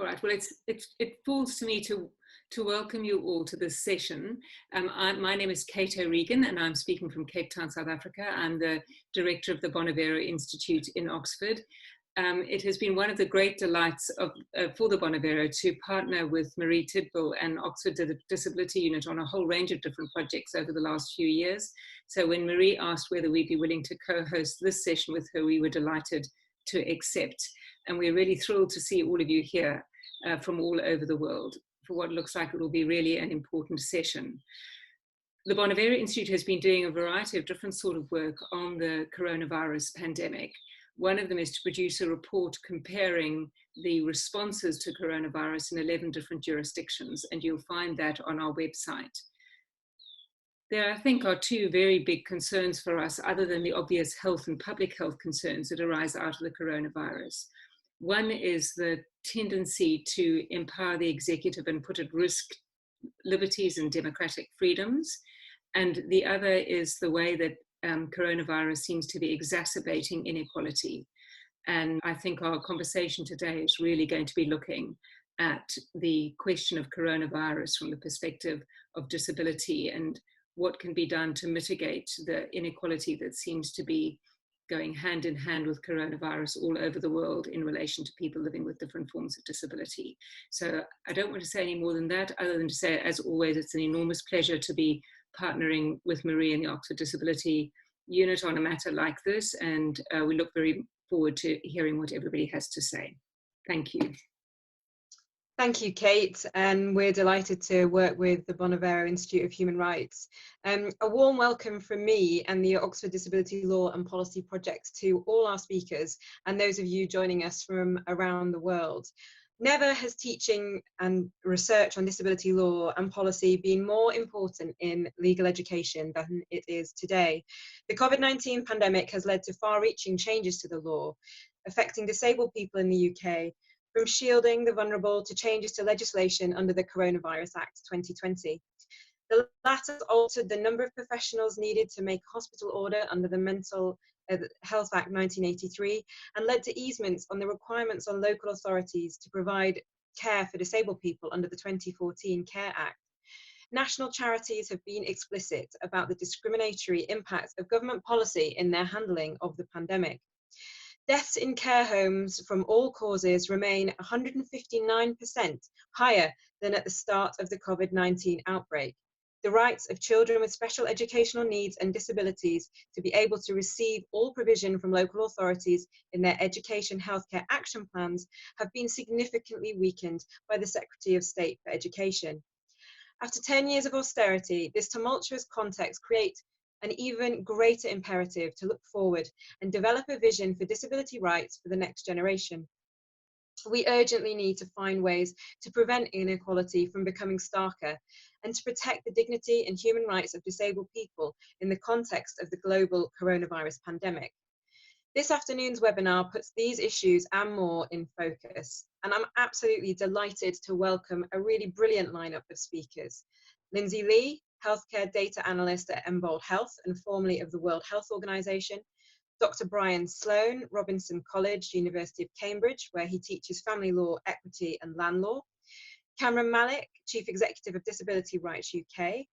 All right, well, it falls to me to welcome you all to this session. My name is Kate O'Regan and I'm speaking from Cape Town, South Africa. I'm the director of the Bonavero Institute in Oxford. It has been one of the great delights for the Bonavero to partner with Marie Tidwell and Oxford Disability Unit on a whole range of different projects over the last few years. So when Marie asked whether we'd be willing to co-host this session with her, we were delighted to accept. And we're really thrilled to see all of you here from all over the world for what looks like it will be really an important session. The Bonavero Institute has been doing a variety of different sort of work on the coronavirus pandemic. One of them is to produce a report comparing the responses to coronavirus in 11 different jurisdictions, and you'll find that on our website. There, I think, are two very big concerns for us, other than the obvious health and public health concerns that arise out of the coronavirus. One is the tendency to empower the executive and put at risk liberties and democratic freedoms. And the other is the way that coronavirus seems to be exacerbating inequality. And I think our conversation today is really going to be looking at the question of coronavirus from the perspective of disability and what can be done to mitigate the inequality that seems to be going hand in hand with coronavirus all over the world in relation to people living with different forms of disability. So I don't want to say any more than that, other than to say, as always, it's an enormous pleasure to be partnering with Marie and the Oxford Disability Unit on a matter like this, and we look very forward to hearing what everybody has to say. Thank you. Thank you, Kate, and we're delighted to work with the Bonavero Institute of Human Rights. A warm welcome from me and the Oxford Disability Law and Policy Project to all our speakers and those of you joining us from around the world. Never has teaching and research on disability law and policy been more important in legal education than it is today. The COVID-19 pandemic has led to far-reaching changes to the law, affecting disabled people in the UK, from shielding the vulnerable to changes to legislation under the Coronavirus Act 2020. The latter altered the number of professionals needed to make a hospital order under the Mental Health Act 1983 and led to easements on the requirements on local authorities to provide care for disabled people under the 2014 Care Act. National charities have been explicit about the discriminatory impacts of government policy in their handling of the pandemic. Deaths in care homes from all causes remain 159% higher than at the start of the COVID-19 outbreak. The rights of children with special educational needs and disabilities to be able to receive all provision from local authorities in their education healthcare action plans have been significantly weakened by the Secretary of State for Education. After 10 years of austerity, this tumultuous context creates an even greater imperative to look forward and develop a vision for disability rights for the next generation. We urgently need to find ways to prevent inequality from becoming starker and to protect the dignity and human rights of disabled people in the context of the global coronavirus pandemic. This afternoon's webinar puts these issues and more in focus, and I'm absolutely delighted to welcome a really brilliant lineup of speakers. Lindsay Lee, Healthcare Data Analyst at Embold Health and formerly of the World Health Organization, Dr. Brian Sloan, Robinson College, University of Cambridge, where he teaches family law, equity and land law, Cameron Malik, Chief Executive of Disability Rights UK,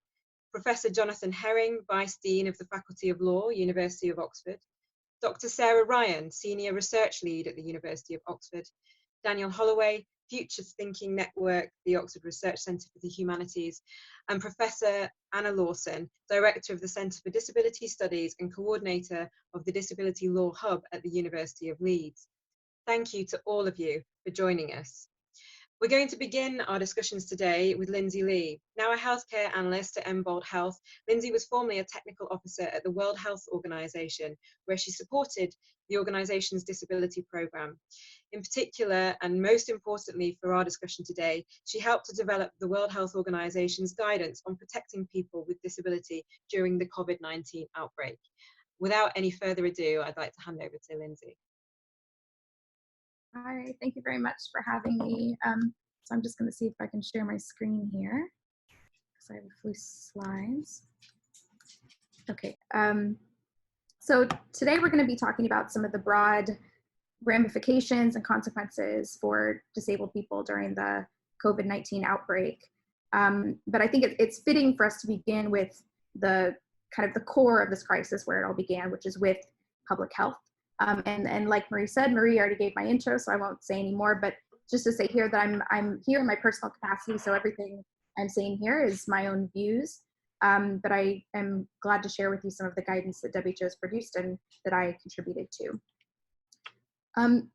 Professor Jonathan Herring, Vice Dean of the Faculty of Law, University of Oxford, Dr. Sarah Ryan, Senior Research Lead at the University of Oxford, Daniel Holloway, Future Thinking Network, the Oxford Research Centre for the Humanities, and Professor Anna Lawson, Director of the Centre for Disability Studies and Coordinator of the Disability Law Hub at the University of Leeds. Thank you to all of you for joining us. We're going to begin our discussions today with Lindsay Lee. Now a healthcare analyst at Embold Health, Lindsay was formerly a technical officer at the World Health Organization, where she supported the organization's disability program. In particular, and most importantly for our discussion today, she helped to develop the World Health Organization's guidance on protecting people with disability during the COVID-19 outbreak. Without any further ado, I'd like to hand over to Lindsay. All right, thank you very much for having me. So I'm just going to see if I can share my screen here because I have a few slides. Okay, so today we're going to be talking about some of the broad ramifications and consequences for disabled people during the COVID-19 outbreak. But I think it's fitting for us to begin with the kind of the core of this crisis where it all began, which is with public health. And like Marie said, Marie already gave my intro, so I won't say any more, but just to say here that I'm here in my personal capacity, so everything I'm saying here is my own views. But I am glad to share with you some of the guidance that WHO has produced and that I contributed to.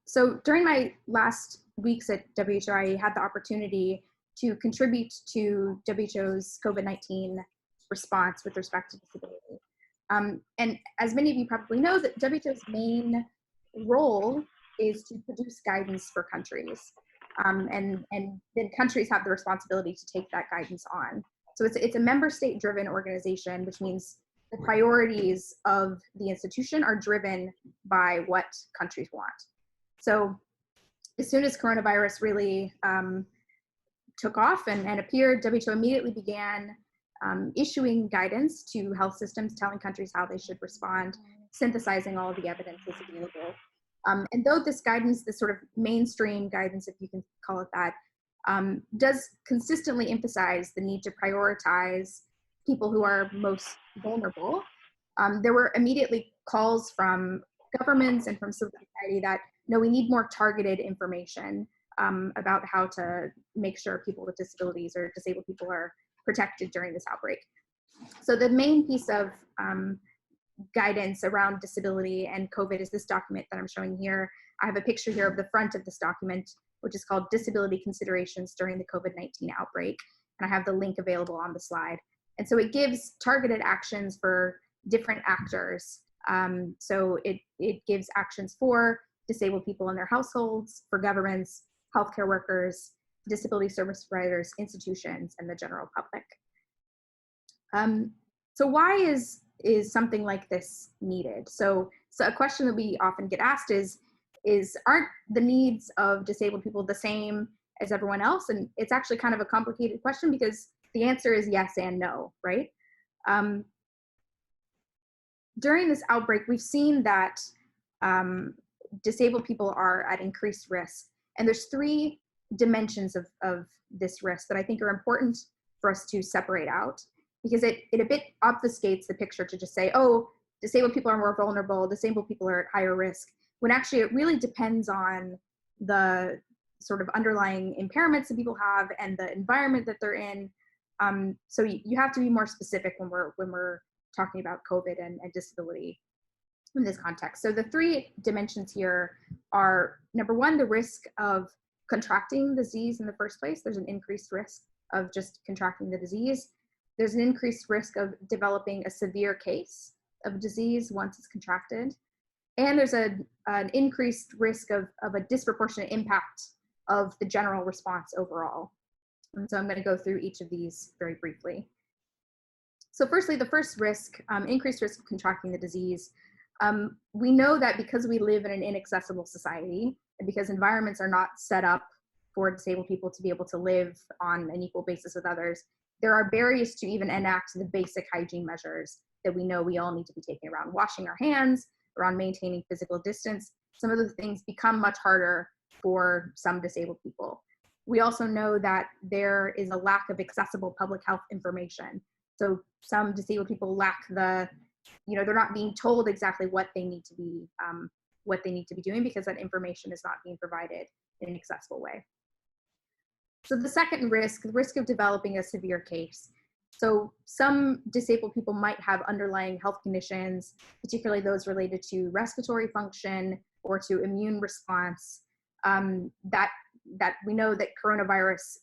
So during my last weeks at WHO, I had the opportunity to contribute to WHO's COVID-19 response with respect to disability. And as many of you probably know, that WHO's main role is to produce guidance for countries. And then countries have the responsibility to take that guidance on. So it's a member state driven organization, which means the priorities of the institution are driven by what countries want. So as soon as coronavirus really took off and appeared, WHO immediately began issuing guidance to health systems, telling countries how they should respond, synthesizing all of the evidence that's available. And though this guidance, this sort of mainstream guidance, if you can call it that, does consistently emphasize the need to prioritize people who are most vulnerable, there were immediately calls from governments and from civil society that, no, we need more targeted information about how to make sure people with disabilities or disabled people are protected during this outbreak. So the main piece of guidance around disability and COVID is this document that I'm showing here. I have a picture here of the front of this document, which is called Disability Considerations During the COVID-19 Outbreak. And I have the link available on the slide. And so it gives targeted actions for different actors. So it gives actions for disabled people and their households, for governments, healthcare workers, disability service providers, institutions, and the general public. So why is something like this needed? So a question that we often get asked is aren't the needs of disabled people the same as everyone else? And it's actually kind of a complicated question because the answer is yes and no, right? During this outbreak, we've seen that disabled people are at increased risk. And there's three dimensions of this risk that I think are important for us to separate out, because it a bit obfuscates the picture to just say, oh, disabled people are more vulnerable, disabled people are at higher risk, when actually it really depends on the sort of underlying impairments that people have and the environment that they're in. So you have to be more specific when we're talking about COVID and disability in this context. So the three dimensions here are, number one, the risk of contracting the disease in the first place. There's an increased risk of just contracting the disease. There's an increased risk of developing a severe case of disease once it's contracted. And there's an increased risk of a disproportionate impact of the general response overall. And so I'm going to go through each of these very briefly. So firstly, the first risk, increased risk of contracting the disease. We know that because we live in an inaccessible society and because environments are not set up for disabled people to be able to live on an equal basis with others, there are barriers to even enact the basic hygiene measures that we know we all need to be taking around washing our hands, around maintaining physical distance. Some of those things become much harder for some disabled people. We also know that there is a lack of accessible public health information. So some disabled people lack they're not being told exactly what they need to be doing because that information is not being provided in an accessible way. So the second risk, the risk of developing a severe case. So some disabled people might have underlying health conditions, particularly those related to respiratory function or to immune response, that we know that coronavirus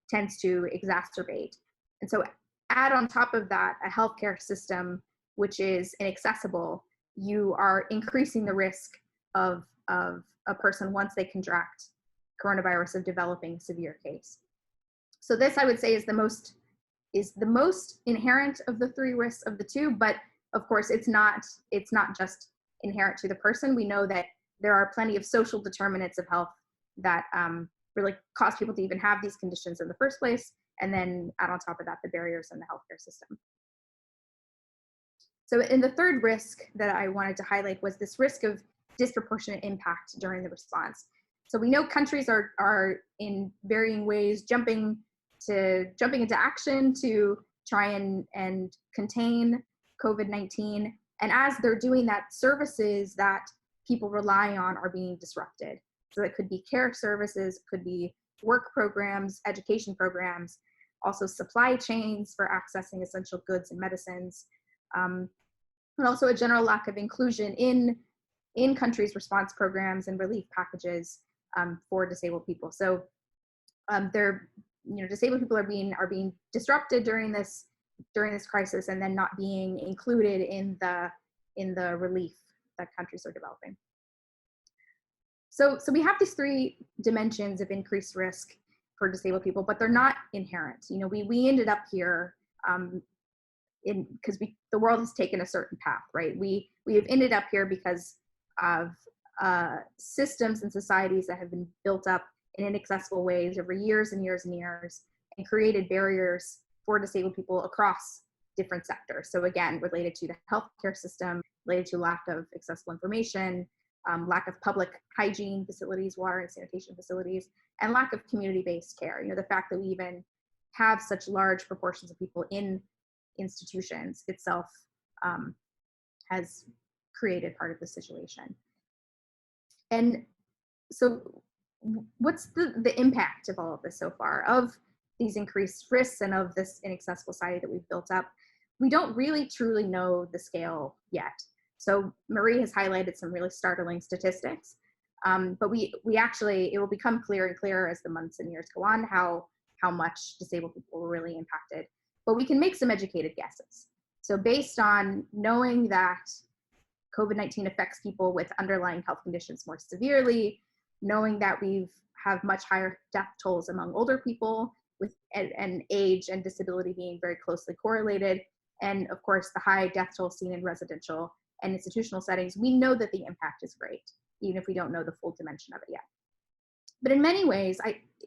tends to exacerbate. And so add on top of that a healthcare system which is inaccessible, you are increasing the risk of a person once they contract coronavirus of developing a severe case. So this, I would say, is the most inherent of the three risks of the two, but of course it's not just inherent to the person. We know that there are plenty of social determinants of health that really cause people to even have these conditions in the first place, and then add on top of that the barriers in the healthcare system. So in the third risk that I wanted to highlight was this risk of disproportionate impact during the response. So we know countries are in varying ways jumping into action to try and contain COVID-19. And as they're doing that, services that people rely on are being disrupted. So it could be care services, could be work programs, education programs, also supply chains for accessing essential goods and medicines, and also a general lack of inclusion in countries' response programs and relief packages for disabled people. So disabled people are being disrupted during this crisis, and then not being included in the relief that countries are developing. So we have these three dimensions of increased risk for disabled people, but they're not inherent. We ended up here because the world has taken a certain path, right? We have ended up here because of systems and societies that have been built up in inaccessible ways over years and years and years, and created barriers for disabled people across different sectors. So again, related to the healthcare system, related to lack of accessible information, lack of public hygiene facilities, water and sanitation facilities, and lack of community-based care. The fact that we even have such large proportions of people in institutions itself has created part of the situation. And so what's the impact of all of this so far, of these increased risks and of this inaccessible society that we've built up? We don't really truly know the scale yet. So Marie has highlighted some really startling statistics, but we actually, it will become clearer and clearer as the months and years go on how much disabled people were really impacted. But we can make some educated guesses. So based on knowing that COVID-19 affects people with underlying health conditions more severely, knowing that we have much higher death tolls among older people with and age and disability being very closely correlated, and of course the high death toll seen in residential and institutional settings, we know that the impact is great, even if we don't know the full dimension of it yet. But in many ways,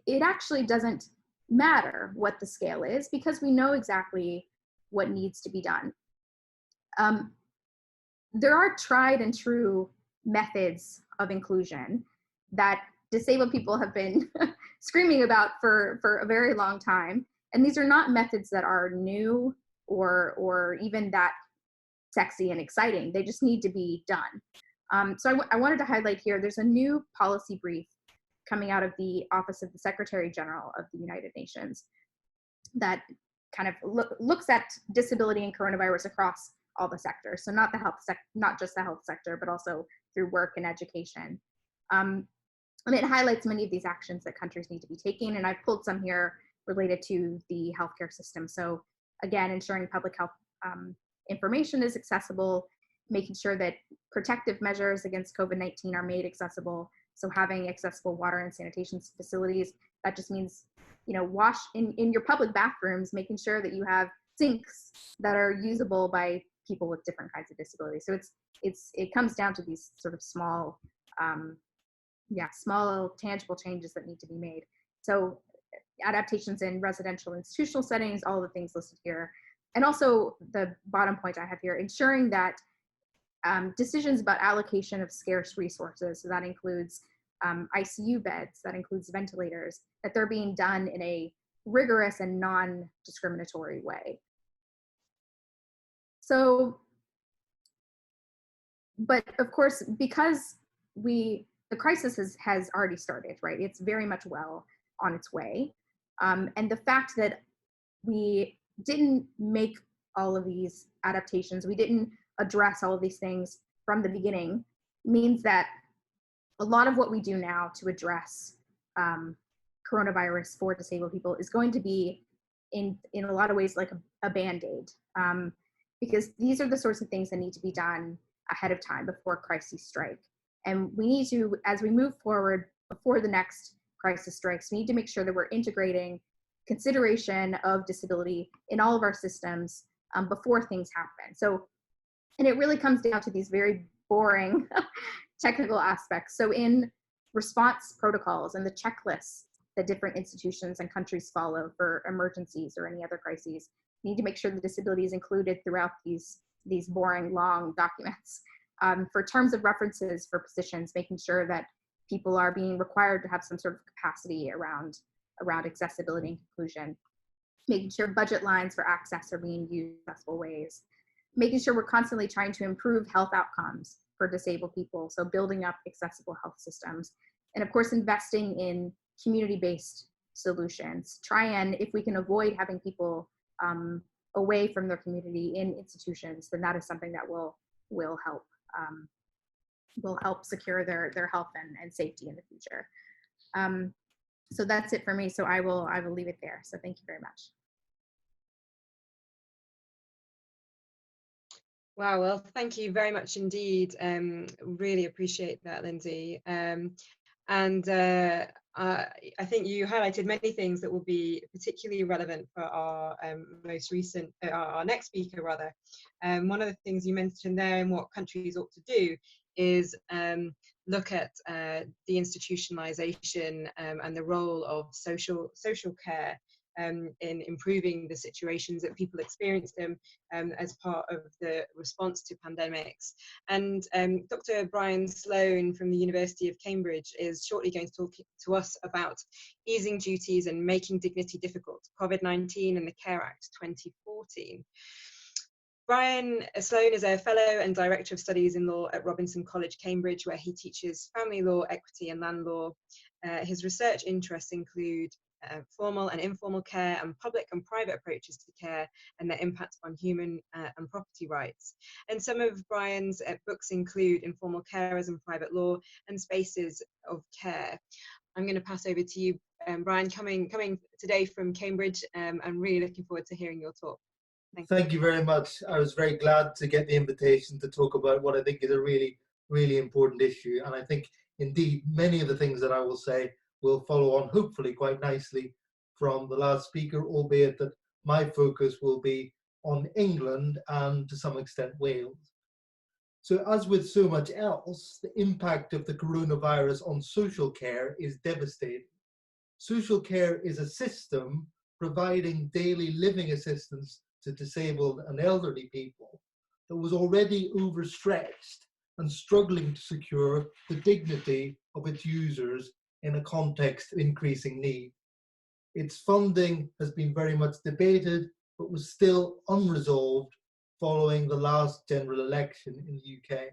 it actually doesn't matter what the scale is, because we know exactly what needs to be done. There are tried and true methods of inclusion that disabled people have been screaming about for a very long time. And these are not methods that are new or even that sexy and exciting. They just need to be done. So I wanted to highlight here, there's a new policy brief coming out of the Office of the Secretary General of the United Nations that kind of looks at disability and coronavirus across all the sectors. So not just the health sector, but also through work and education. And it highlights many of these actions that countries need to be taking. And I've pulled some here related to the healthcare system. So again, ensuring public health information is accessible, making sure that protective measures against COVID-19 are made accessible. So having accessible water and sanitation facilities, that just means, wash in your public bathrooms, making sure that you have sinks that are usable by people with different kinds of disabilities. So it comes down to these sort of small tangible changes that need to be made. So adaptations in residential institutional settings, all the things listed here. And also the bottom point I have here, ensuring that decisions about allocation of scarce resources, so that includes ICU beds, that includes ventilators, that they're being done in a rigorous and non-discriminatory way. So, but of course, because the crisis has already started, right? It's very much well on its way. And the fact that we didn't make all of these adaptations, we didn't address all of these things from the beginning, means that a lot of what we do now to address coronavirus for disabled people is going to be in a lot of ways like a Band-Aid, because these are the sorts of things that need to be done ahead of time before crises strike. And we need to, as we move forward before the next crisis strikes, we need to make sure that we're integrating consideration of disability in all of our systems before things happen. So, and it really comes down to these very boring technical aspects. So in response protocols and the checklists that different institutions and countries follow for emergencies or any other crises, we need to make sure the disability is included throughout these boring, long documents. For terms of references for positions, making sure that people are being required to have some sort of capacity around accessibility and inclusion, making sure budget lines for access are being used in successful ways, making sure we're constantly trying to improve health outcomes for disabled people, so building up accessible health systems, and of course investing in community-based solutions. Try and, if we can avoid having people away from their community in institutions, then that is something that will help secure their health and safety in the future. So that's it for me. So I will leave it there. So thank you very much. Wow, well, thank you very much indeed. Really appreciate that, Lindsay. I think you highlighted many things that will be particularly relevant for our our next speaker, rather. One of the things you mentioned there and what countries ought to do is look at the institutionalization and the role of social care in improving the situations that people experience them as part of the response to pandemics. And Dr. Brian Sloan from the University of Cambridge is shortly going to talk to us about easing duties and making dignity difficult, COVID-19 and the CARE Act 2014. Brian Sloan is a fellow and director of studies in law at Robinson College, Cambridge, where he teaches family law, equity and land law. His research interests include formal and informal care and public and private approaches to care and their impact on human and property rights. And some of Brian's books include Informal Carers and Private Law and Spaces of Care. I'm going to pass over to you, Brian, coming today from Cambridge. I'm really looking forward to hearing your talk. Thank you very much. I was very glad to get the invitation to talk about what I think is a really, really important issue. And I think, indeed, many of the things that I will say will follow on, hopefully, quite nicely from the last speaker, albeit that my focus will be on England and, to some extent, Wales. So, as with so much else, the impact of the coronavirus on social care is devastating. Social care is a system providing daily living assistance to disabled and elderly people that was already overstretched and struggling to secure the dignity of its users in a context of increasing need. Its funding has been very much debated, but was still unresolved following the last general election in the UK.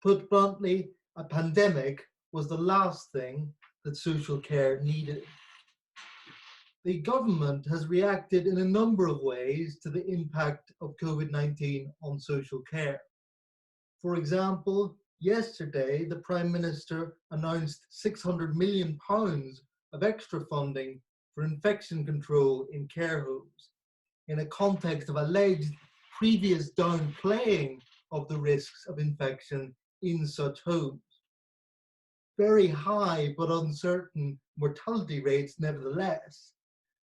Put bluntly, a pandemic was the last thing that social care needed. The government has reacted in a number of ways to the impact of COVID-19 on social care. For example, yesterday, the Prime Minister announced £600 million of extra funding for infection control in care homes in a context of alleged previous downplaying of the risks of infection in such homes. Very high but uncertain mortality rates nevertheless,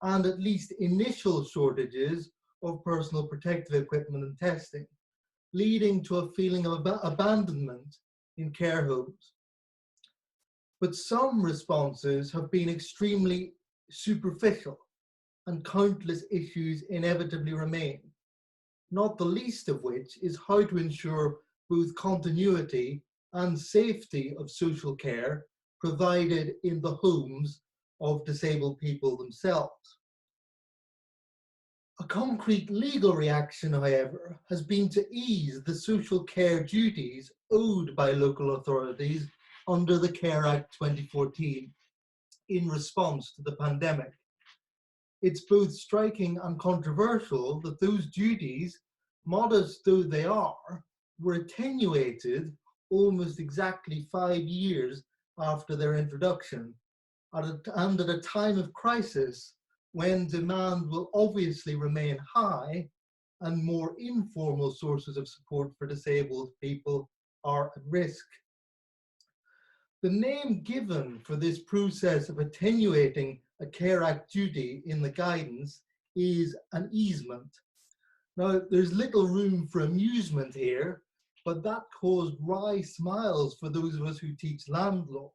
and at least initial shortages of personal protective equipment and testing, leading to a feeling of abandonment in care homes. But some responses have been extremely superficial, and countless issues inevitably remain, not the least of which is how to ensure both continuity and safety of social care provided in the homes of disabled people themselves. A concrete legal reaction, however, has been to ease the social care duties owed by local authorities under the CARE Act 2014 in response to the pandemic. It's both striking and controversial that those duties, modest though they are, were attenuated almost exactly 5 years after their introduction, and at a time of crisis when demand will obviously remain high and more informal sources of support for disabled people are at risk. The name given for this process of attenuating a CARE Act duty in the guidance is an easement. Now, there's little room for amusement here, but that caused wry smiles for those of us who teach land law.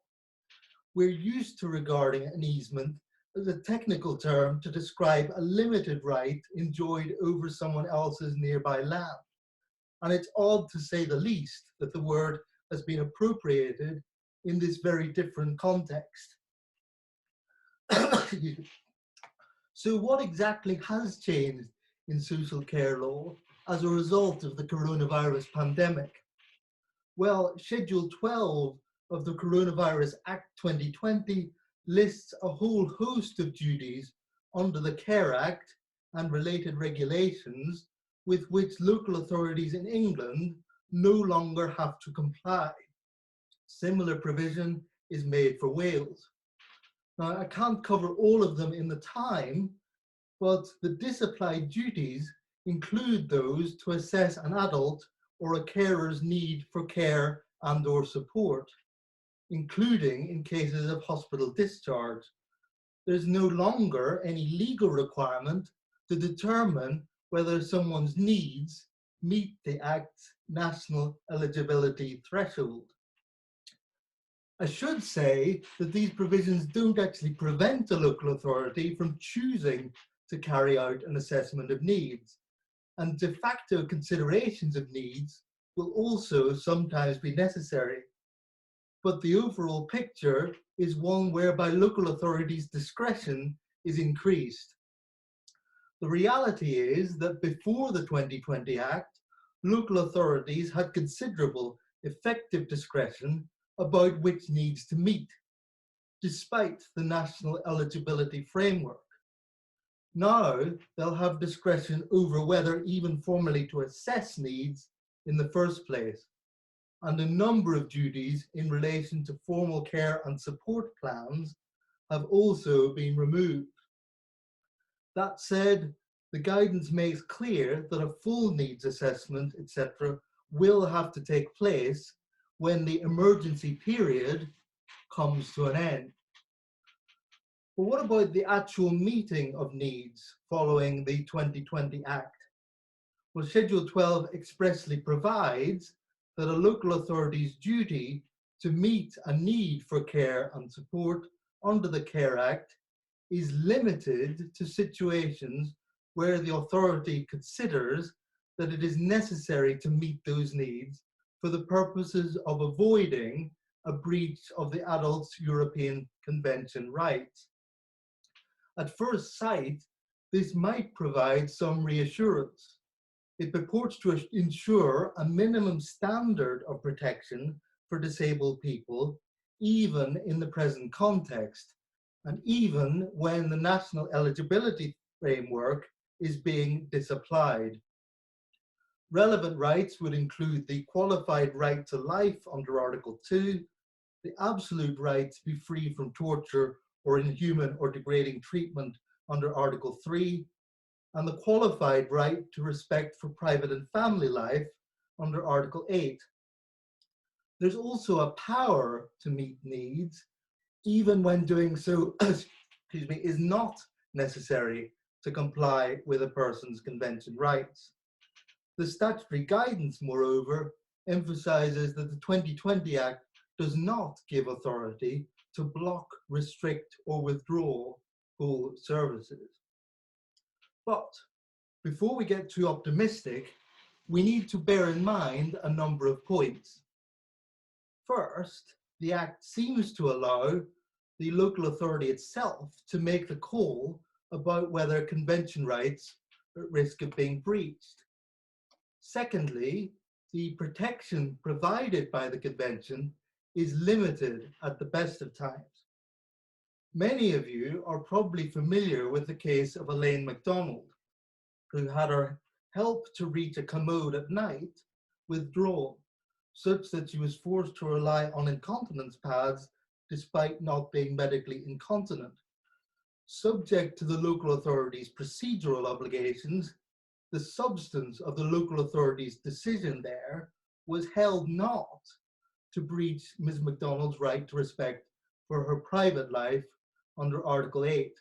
We're used to regarding an easement as a technical term to describe a limited right enjoyed over someone else's nearby land. And it's odd, to say the least, that the word has been appropriated in this very different context. So what exactly has changed in social care law as a result of the coronavirus pandemic? Well, Schedule 12 of the Coronavirus Act 2020 lists a whole host of duties under the CARE Act and related regulations with which local authorities in England no longer have to comply. Similar provision is made for Wales. Now, I can't cover all of them in the time, but the disapplied duties include those to assess an adult or a carer's need for care and/or support, including in cases of hospital discharge. There's no longer any legal requirement to determine whether someone's needs meet the Act's national eligibility threshold. I should say that these provisions don't actually prevent a local authority from choosing to carry out an assessment of needs, and de facto considerations of needs will also sometimes be necessary. But the overall picture is one whereby local authorities' discretion is increased. The reality is that before the 2020 Act, local authorities had considerable effective discretion about which needs to meet, despite the national eligibility framework. Now they'll have discretion over whether even formally to assess needs in the first place, and a number of duties in relation to formal care and support plans have also been removed. That said, the guidance makes clear that a full needs assessment, etc., will have to take place when the emergency period comes to an end. But what about the actual meeting of needs following the 2020 Act? Well, Schedule 12 expressly provides that a local authority's duty to meet a need for care and support under the CARE Act is limited to situations where the authority considers that it is necessary to meet those needs for the purposes of avoiding a breach of the Adults European Convention rights. At first sight, this might provide some reassurance. It purports to ensure a minimum standard of protection for disabled people, even in the present context, and even when the national eligibility framework is being disapplied. Relevant rights would include the qualified right to life under Article 2, the absolute right to be free from torture or inhuman or degrading treatment under Article 3, and the qualified right to respect for private and family life under Article 8. There's also a power to meet needs, even when doing so is not necessary to comply with a person's convention rights. The statutory guidance, moreover, emphasizes that the 2020 Act does not give authority to block, restrict, or withdraw full services. But before we get too optimistic, we need to bear in mind a number of points. First, the Act seems to allow the local authority itself to make the call about whether convention rights are at risk of being breached. Secondly, the protection provided by the convention is limited at the best of times. Many of you are probably familiar with the case of Elaine MacDonald, who had her help to reach a commode at night withdrawn, such that she was forced to rely on incontinence pads despite not being medically incontinent. Subject to the local authority's procedural obligations, the substance of the local authority's decision there was held not to breach Ms. MacDonald's right to respect for her private life under Article 8.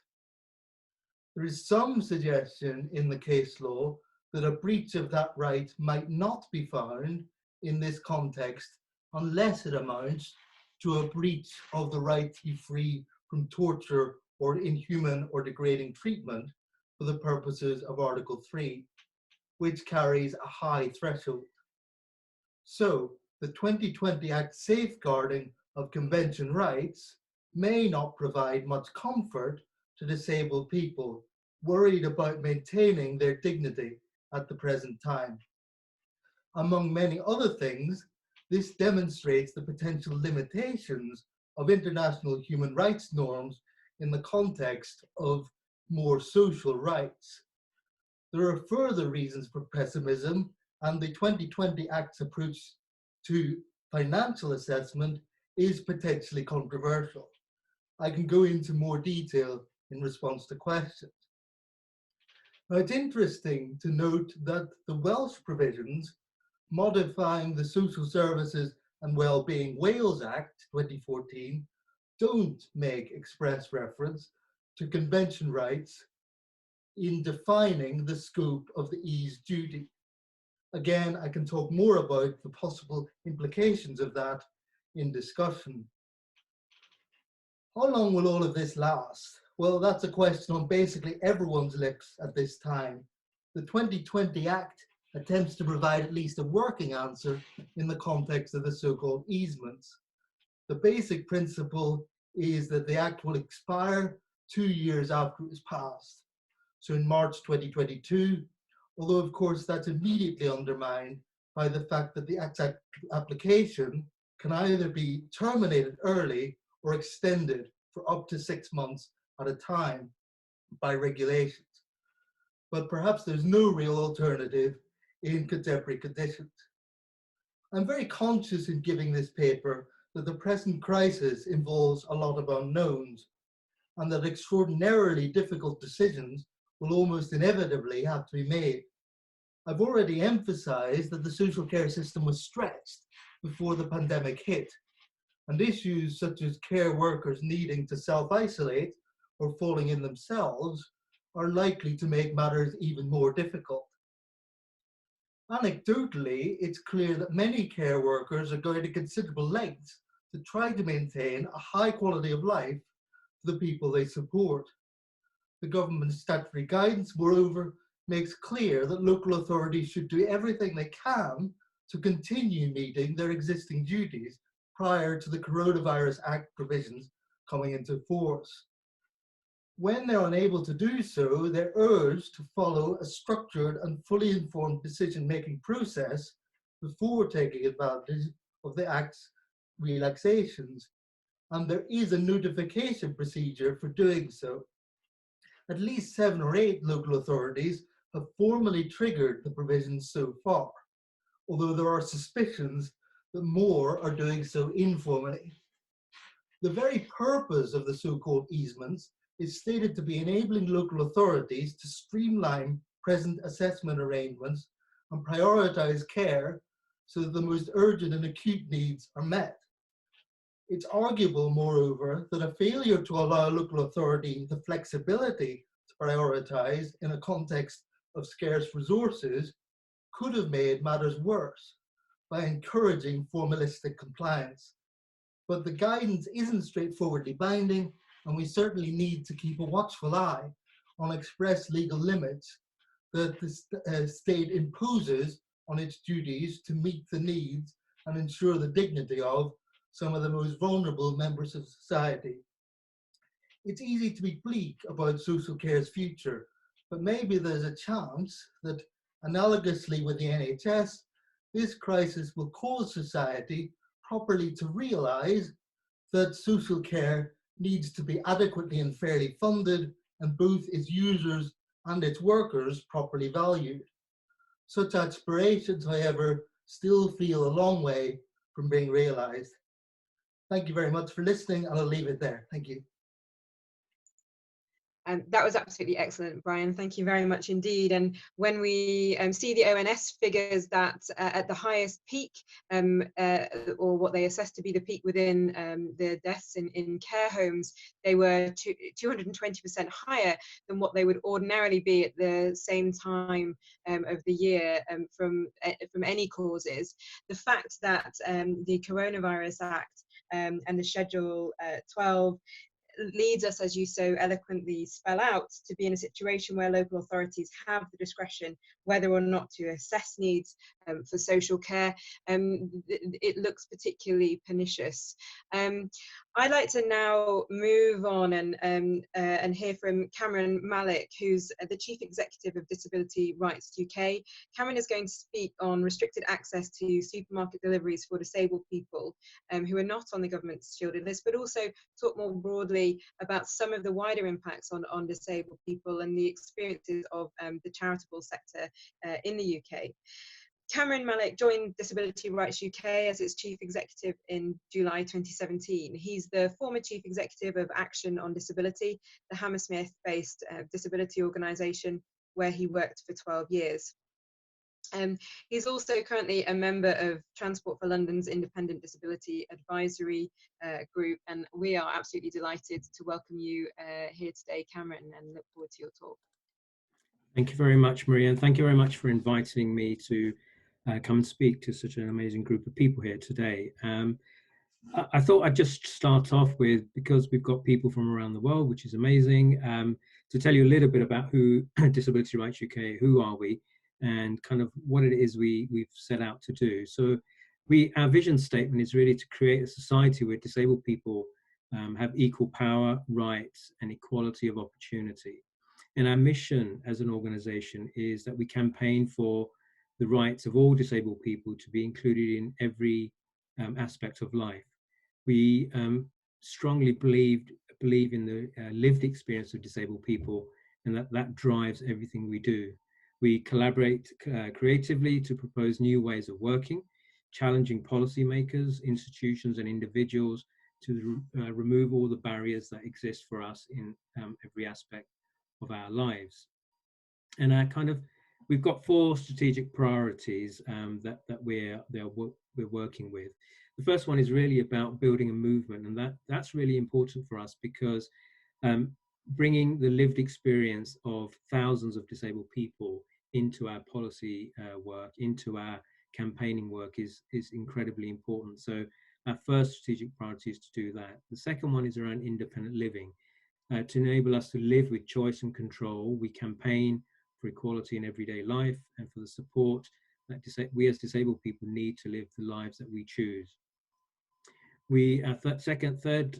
There is some suggestion in the case law that a breach of that right might not be found in this context unless it amounts to a breach of the right to be free from torture or inhuman or degrading treatment for the purposes of Article 3, which carries a high threshold. So the 2020 Act safeguarding of convention rights may not provide much comfort to disabled people worried about maintaining their dignity at the present time. Among many other things, this demonstrates the potential limitations of international human rights norms in the context of more social rights. There are further reasons for pessimism, and the 2020 Act's approach to financial assessment is potentially controversial. I can go into more detail in response to questions. Now, it's interesting to note that the Welsh provisions modifying the Social Services and Wellbeing Wales Act 2014 don't make express reference to convention rights in defining the scope of the EA's duty. Again, I can talk more about the possible implications of that in discussion. How long will all of this last? Well, that's a question on basically everyone's lips at this time. The 2020 Act attempts to provide at least a working answer in the context of the so-called easements. The basic principle is that the Act will expire 2 years after it was passed. So in March 2022, although of course that's immediately undermined by the fact that the Act's application can either be terminated early or extended for up to 6 months at a time by regulations. But perhaps there's no real alternative in contemporary conditions. I'm very conscious in giving this paper that the present crisis involves a lot of unknowns, and that extraordinarily difficult decisions will almost inevitably have to be made. I've already emphasized that the social care system was stretched before the pandemic hit, and issues such as care workers needing to self-isolate or falling in themselves are likely to make matters even more difficult. Anecdotally, it's clear that many care workers are going to considerable lengths to try to maintain a high quality of life for the people they support. The government's statutory guidance, moreover, makes clear that local authorities should do everything they can to continue meeting their existing duties prior to the Coronavirus Act provisions coming into force. When they're unable to do so, they're urged to follow a structured and fully informed decision-making process before taking advantage of the Act's relaxations. And there is a notification procedure for doing so. At least 7 or 8 local authorities have formally triggered the provisions so far, although there are suspicions that more are doing so informally. The very purpose of the so-called easements is stated to be enabling local authorities to streamline present assessment arrangements and prioritize care so that the most urgent and acute needs are met. It's arguable, moreover, that a failure to allow local authority the flexibility to prioritize in a context of scarce resources could have made matters worse by encouraging formalistic compliance. But the guidance isn't straightforwardly binding, and we certainly need to keep a watchful eye on express legal limits that the state imposes on its duties to meet the needs and ensure the dignity of some of the most vulnerable members of society. It's easy to be bleak about social care's future, but maybe there's a chance that, analogously with the NHS, this crisis will cause society properly to realize that social care needs to be adequately and fairly funded, and both its users and its workers properly valued. Such aspirations, however, still feel a long way from being realized. Thank you very much for listening, and I'll leave it there. Thank you. And that was absolutely excellent, Brian. Thank you very much indeed. And when we see the ONS figures that at the highest peak, or what they assess to be the peak within the deaths in care homes, they were 220% higher than what they would ordinarily be at the same time of the year from any causes. The fact that the Coronavirus Act and the Schedule 12 leads us, as you so eloquently spell out, to be in a situation where local authorities have the discretion whether or not to assess needs for social care, it looks particularly pernicious. I'd like to now move on and hear from Cameron Malik, who's the Chief Executive of Disability Rights UK. Cameron is going to speak on restricted access to supermarket deliveries for disabled people who are not on the government's shielded list, but also talk more broadly about some of the wider impacts on disabled people and the experiences of the charitable sector in the UK. Cameron Malik joined Disability Rights UK as its Chief Executive in July 2017. He's the former Chief Executive of Action on Disability, the Hammersmith-based disability organisation where he worked for 12 years. He's also currently a member of Transport for London's Independent Disability Advisory Group, and we are absolutely delighted to welcome you here today, Cameron, and look forward to your talk. Thank you very much, Maria, and thank you very much for inviting me to come and speak to such an amazing group of people here today. I thought I'd just start off with, because we've got people from around the world, which is amazing, to tell you a little bit about who Disability Rights UK, who are we, and kind of what it is we've set out to do. So our vision statement is really to create a society where disabled people have equal power, rights, and equality of opportunity. And our mission as an organization is that we campaign for the rights of all disabled people to be included in every aspect of life. We strongly believe in the lived experience of disabled people, and that drives everything we do. We collaborate creatively to propose new ways of working, challenging policymakers, institutions, and individuals to remove all the barriers that exist for us in every aspect of our lives. And we've got 4 strategic priorities that we're working with. The first one is really about building a movement, and that's really important for us because bringing the lived experience of thousands of disabled people into our policy work, into our campaigning work is incredibly important. So our first strategic priority is to do that. The second one is around independent living. To enable us to live with choice and control, we campaign for equality in everyday life and for the support that we as disabled people need to live the lives that we choose. Our third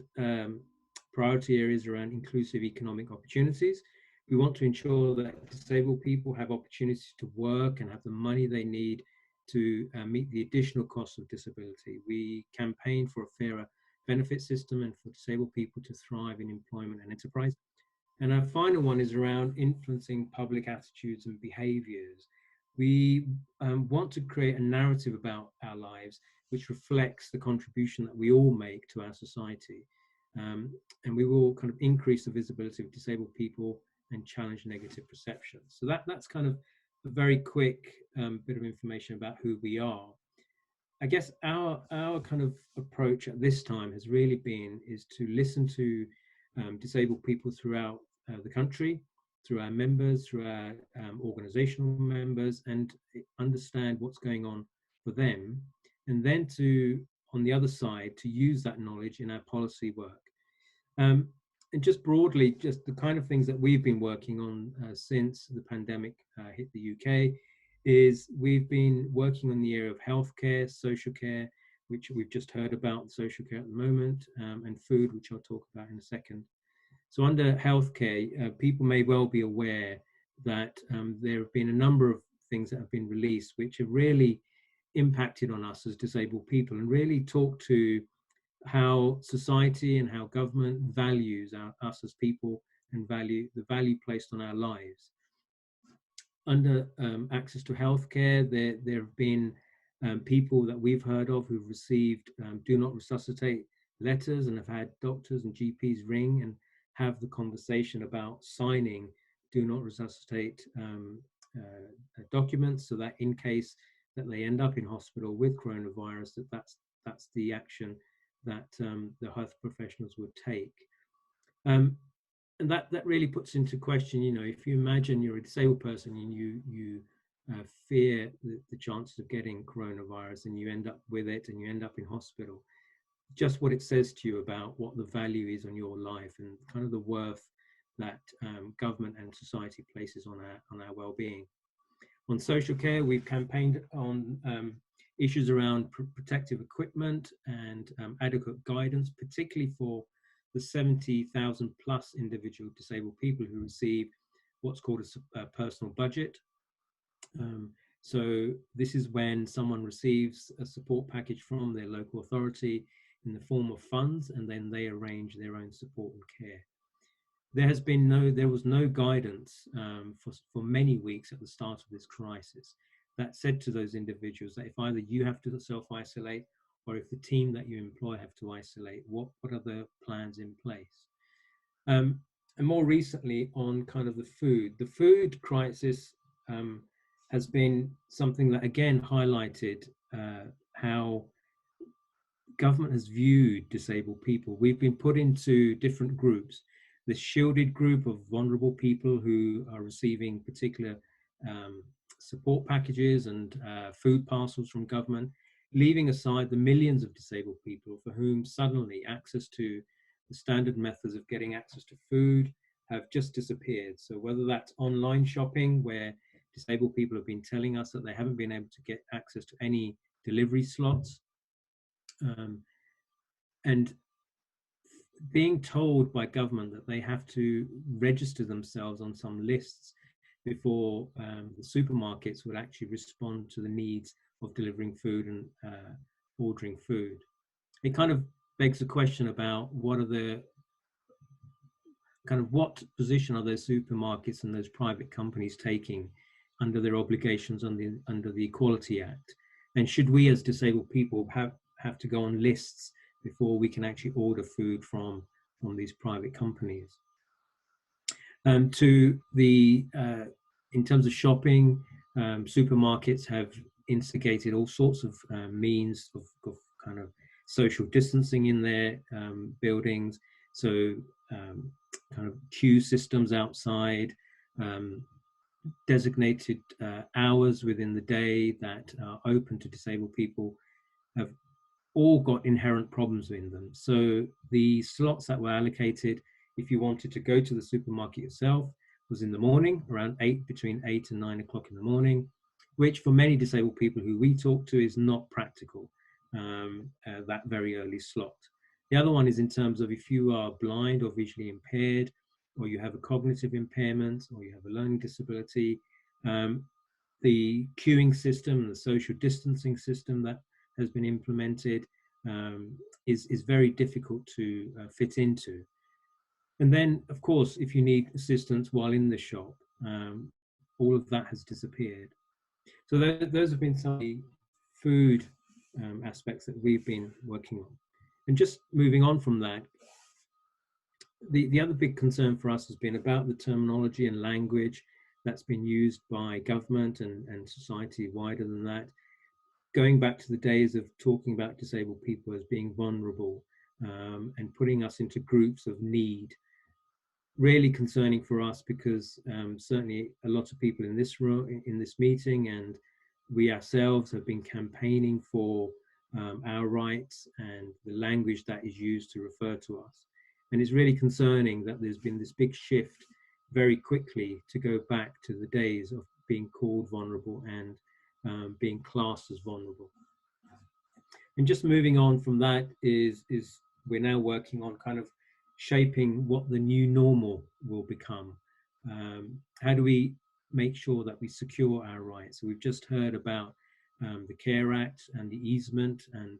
priority areas around inclusive economic opportunities. We want to ensure that disabled people have opportunities to work and have the money they need to meet the additional costs of disability. We campaign for a fairer benefit system and for disabled people to thrive in employment and enterprise. And our final one is around influencing public attitudes and behaviors. We want to create a narrative about our lives which reflects the contribution that we all make to our society. And we will kind of increase the visibility of disabled people and challenge negative perceptions. So that's kind of a very quick bit of information about who we are. I guess our kind of approach at this time has really been to listen to disabled people throughout the country, through our members, through our organizational members, and understand what's going on for them. And then on the other side, to use that knowledge in our policy work. And just broadly, just the kind of things that we've been working on since the pandemic hit the UK is we've been working on the area of healthcare, social care, which we've just heard about, social care at the moment, and food, which I'll talk about in a second. So under healthcare, people may well be aware that there have been a number of things that have been released which have really impacted on us as disabled people and really talk to how society and how government values us as people and the value placed on our lives. Under access to healthcare, there have been people that we've heard of who've received do not resuscitate letters and have had doctors and GPs ring and have the conversation about signing do not resuscitate documents, so that in case that they end up in hospital with coronavirus, that's the action that the health professionals would take. And that really puts into question, if you imagine you're a disabled person and you fear the chances of getting coronavirus and you end up with it and you end up in hospital, just what it says to you about what the value is on your life and kind of the worth that government and society places on our well-being. On social care, we've campaigned on issues around protective equipment and adequate guidance, particularly for the 70,000 plus individual disabled people who receive what's called a personal budget. So this is when someone receives a support package from their local authority in the form of funds, and then they arrange their own support and care. There was no guidance for many weeks at the start of this crisis that said to those individuals that if either you have to self-isolate or if the team that you employ have to isolate, what are the plans in place? And more recently, on kind of the food crisis has been something that again highlighted how government has viewed disabled people. We've been put into different groups. The shielded group of vulnerable people who are receiving particular support packages and food parcels from government, leaving aside the millions of disabled people for whom suddenly access to the standard methods of getting access to food have just disappeared. So whether that's online shopping, where disabled people have been telling us that they haven't been able to get access to any delivery slots, and being told by government that they have to register themselves on some lists before the supermarkets would actually respond to the needs of delivering food and ordering food. It kind of begs the question about what position are those supermarkets and those private companies taking under their obligations under the Equality Act, and should we as disabled people have to go on lists before we can actually order food from these private companies? In terms of shopping, supermarkets have instigated all sorts of means of kind of social distancing in their buildings. So kind of queue systems outside, designated hours within the day that are open to disabled people have all got inherent problems in them. So the slots that were allocated, if you wanted to go to the supermarket yourself, was in the morning, between 8 and 9 o'clock in the morning, which for many disabled people who we talk to is not practical, that very early slot. The other one is in terms of if you are blind or visually impaired, or you have a cognitive impairment, or you have a learning disability, the queuing system, the social distancing system that has been implemented is very difficult to fit into. And then, of course, if you need assistance while in the shop, all of that has disappeared. So those have been some of the food aspects that we've been working on. And just moving on from that, the other big concern for us has been about the terminology and language that's been used by government and society wider than that, going back to the days of talking about disabled people as being vulnerable and putting us into groups of need. Really concerning for us because certainly a lot of people in this room, in this meeting, and we ourselves have been campaigning for our rights and the language that is used to refer to us. And it's really concerning that there's been this big shift very quickly to go back to the days of being called vulnerable and being classed as vulnerable. And just moving on from that is we're now working on kind of shaping what the new normal will become. How do we make sure that we secure our rights? So we've just heard about the CARE Act and the easement and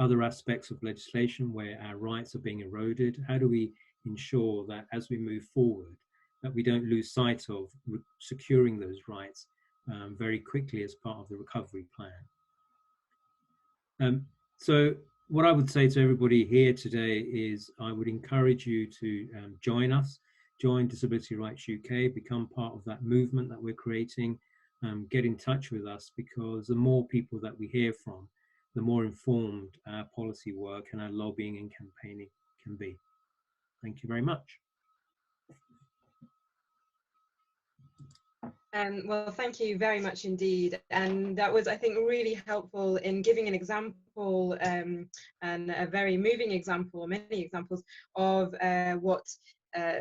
other aspects of legislation where our rights are being eroded. How do we ensure that as we move forward, that we don't lose sight of securing those rights very quickly as part of the recovery plan? So what I would say to everybody here today is I would encourage you to join us, join Disability Rights UK, become part of that movement that we're creating, get in touch with us, because the more people that we hear from, the more informed our policy work and our lobbying and campaigning can be. Thank you very much. Well, thank you very much indeed. And that was, I think, really helpful in giving an example and a very moving example, many examples of what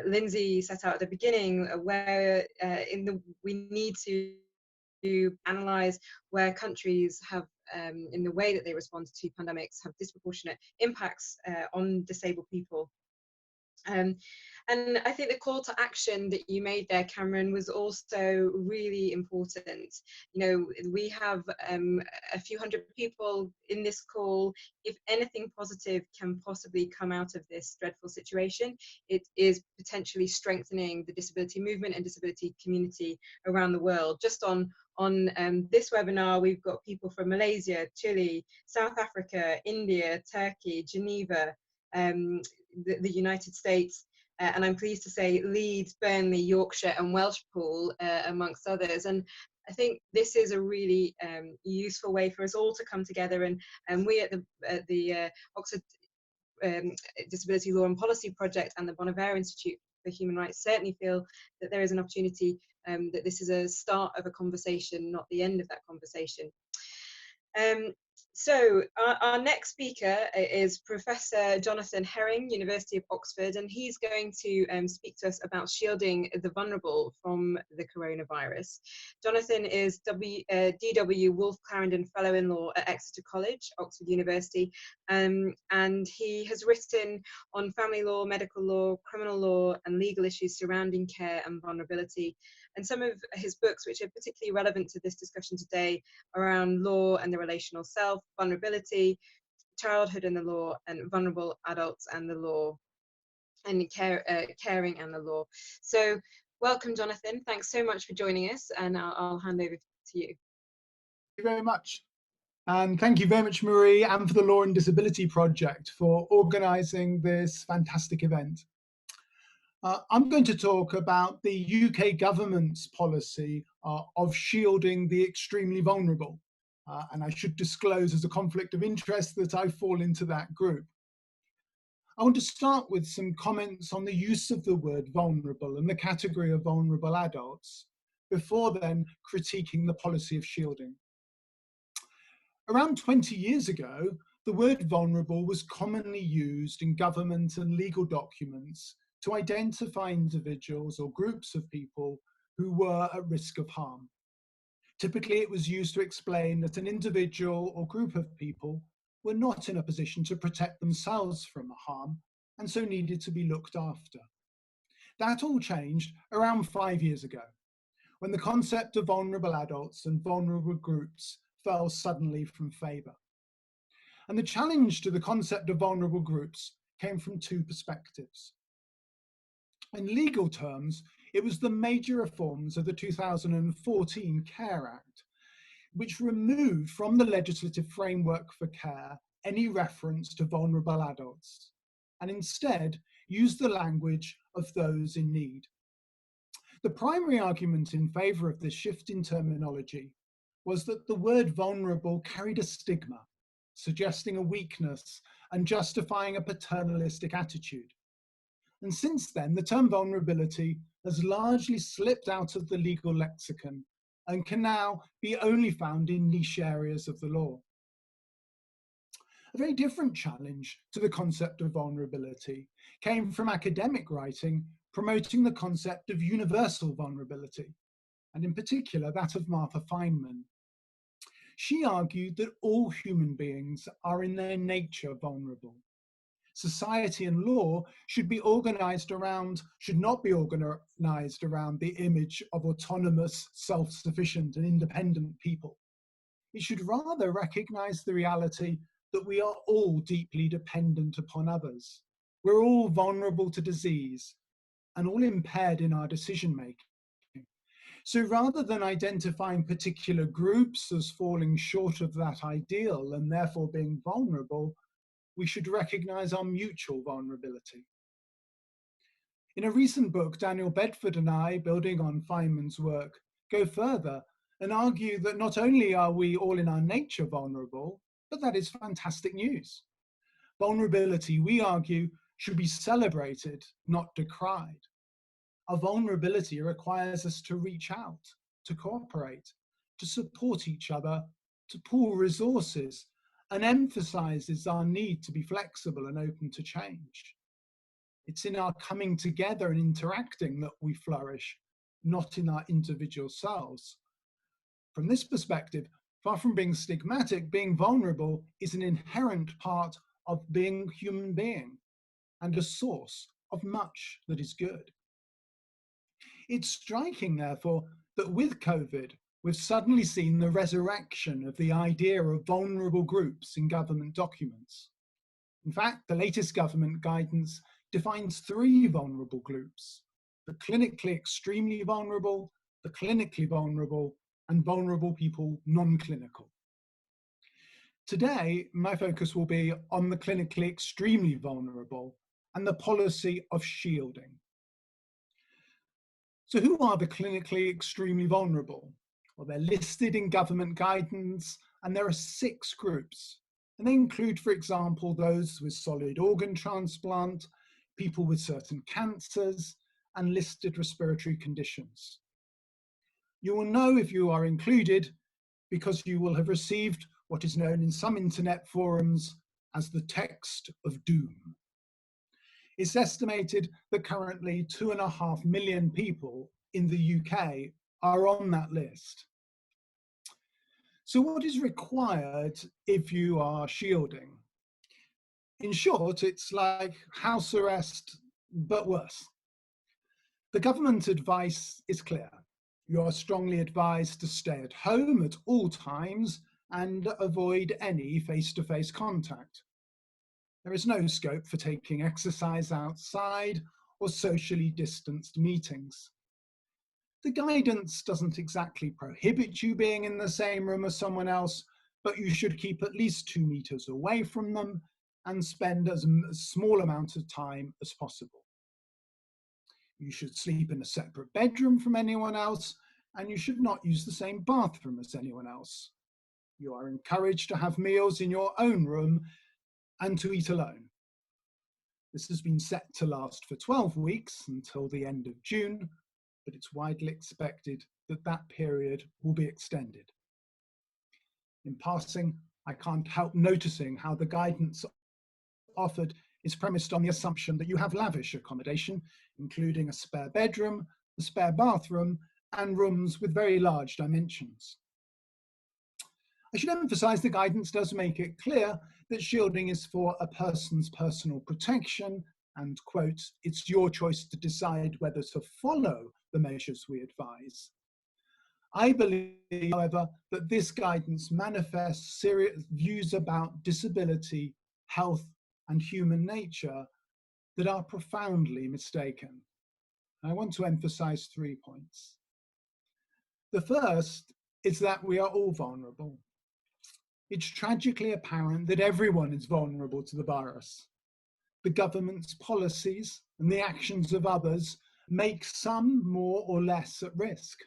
Lindsay set out at the beginning, where we need to analyse where countries have, in the way that they respond to pandemics, have disproportionate impacts on disabled people. And I think the call to action that you made there, Cameron, was also really important. You know, we have a few hundred people in this call. If anything positive can possibly come out of this dreadful situation, it is potentially strengthening the disability movement and disability community around the world. Just on this webinar, we've got people from Malaysia, Chile, South Africa, India, Turkey, Geneva, the United States, and I'm pleased to say Leeds, Burnley, Yorkshire and Welshpool, amongst others. And I think this is a really useful way for us all to come together, and we at the Oxford Disability Law and Policy Project and the Bonavera Institute for Human Rights certainly feel that there is an opportunity, that this is a start of a conversation, not the end of that conversation. So our next speaker is Professor Jonathan Herring, University of Oxford, and he's going to speak to us about shielding the vulnerable from the coronavirus. Jonathan is D.W. Wolfe Clarendon Fellow-in-Law at Exeter College, Oxford University, and he has written on family law, medical law, criminal law, and legal issues surrounding care and vulnerability. And some of his books, which are particularly relevant to this discussion today, around law and the relational self, vulnerability, childhood and the law, and vulnerable adults and the law, and caring and the law. So welcome, Jonathan. Thanks so much for joining us, and I'll hand over to you. Thank you very much. And thank you very much, Marie, and for the Law and Disability Project for organising this fantastic event. I'm going to talk about the UK government's policy of shielding the extremely vulnerable. And I should disclose as a conflict of interest that I fall into that group. I want to start with some comments on the use of the word vulnerable and the category of vulnerable adults, before then critiquing the policy of shielding. Around 20 years ago, the word vulnerable was commonly used in government and legal documents to identify individuals or groups of people who were at risk of harm. Typically, it was used to explain that an individual or group of people were not in a position to protect themselves from harm and so needed to be looked after. That all changed around 5 years ago, when the concept of vulnerable adults and vulnerable groups fell suddenly from favour. And the challenge to the concept of vulnerable groups came from two perspectives. In legal terms, it was the major reforms of the 2014 Care Act, which removed from the legislative framework for care any reference to vulnerable adults, and instead used the language of those in need. The primary argument in favour of this shift in terminology was that the word vulnerable carried a stigma, suggesting a weakness and justifying a paternalistic attitude. And since then, the term vulnerability has largely slipped out of the legal lexicon and can now be only found in niche areas of the law. A very different challenge to the concept of vulnerability came from academic writing promoting the concept of universal vulnerability, and in particular that of Martha Feynman. She argued that all human beings are in their nature vulnerable. Society and law should not be organized around the image of autonomous, self-sufficient and independent people. It should rather recognize the reality that we are all deeply dependent upon others. We're all vulnerable to disease and all impaired in our decision-making. So rather than identifying particular groups as falling short of that ideal and therefore being vulnerable, we should recognize our mutual vulnerability. In a recent book, Daniel Bedford and I, building on Feynman's work, go further and argue that not only are we all in our nature vulnerable, but that is fantastic news. Vulnerability, we argue, should be celebrated, not decried. Our vulnerability requires us to reach out, to cooperate, to support each other, to pool resources, and emphasizes our need to be flexible and open to change. It's in our coming together and interacting that we flourish, not in our individual selves. From this perspective, far from being stigmatic, being vulnerable is an inherent part of being a human being and a source of much that is good. It's striking, therefore, that with COVID, we've suddenly seen the resurrection of the idea of vulnerable groups in government documents. In fact, the latest government guidance defines 3 vulnerable groups: the clinically extremely vulnerable, the clinically vulnerable, and vulnerable people non-clinical. Today, my focus will be on the clinically extremely vulnerable and the policy of shielding. So who are the clinically extremely vulnerable? Well, they're listed in government guidance, and there are 6 groups. And they include, for example, those with solid organ transplant, people with certain cancers, and listed respiratory conditions. You will know if you are included because you will have received what is known in some internet forums as the text of doom. It's estimated that currently 2.5 million people in the UK are on that list. So what is required if you are shielding? In short, it's like house arrest, but worse. The government advice is clear. You are strongly advised to stay at home at all times and avoid any face-to-face contact. There is no scope for taking exercise outside or socially distanced meetings. The guidance doesn't exactly prohibit you being in the same room as someone else, but you should keep at least 2 meters away from them and spend as small amount of time as possible. You should sleep in a separate bedroom from anyone else, and you should not use the same bathroom as anyone else. You are encouraged to have meals in your own room and to eat alone. This has been set to last for 12 weeks until the end of June, but it's widely expected that that period will be extended. In passing, I can't help noticing how the guidance offered is premised on the assumption that you have lavish accommodation, including a spare bedroom, a spare bathroom, and rooms with very large dimensions. I should emphasize the guidance does make it clear that shielding is for a person's personal protection and, quote, it's your choice to decide whether to follow the measures we advise. I believe, however, that this guidance manifests serious views about disability, health, and human nature that are profoundly mistaken. I want to emphasize 3 points. The first is that we are all vulnerable. It's tragically apparent that everyone is vulnerable to the virus. The government's policies and the actions of others make some more or less at risk.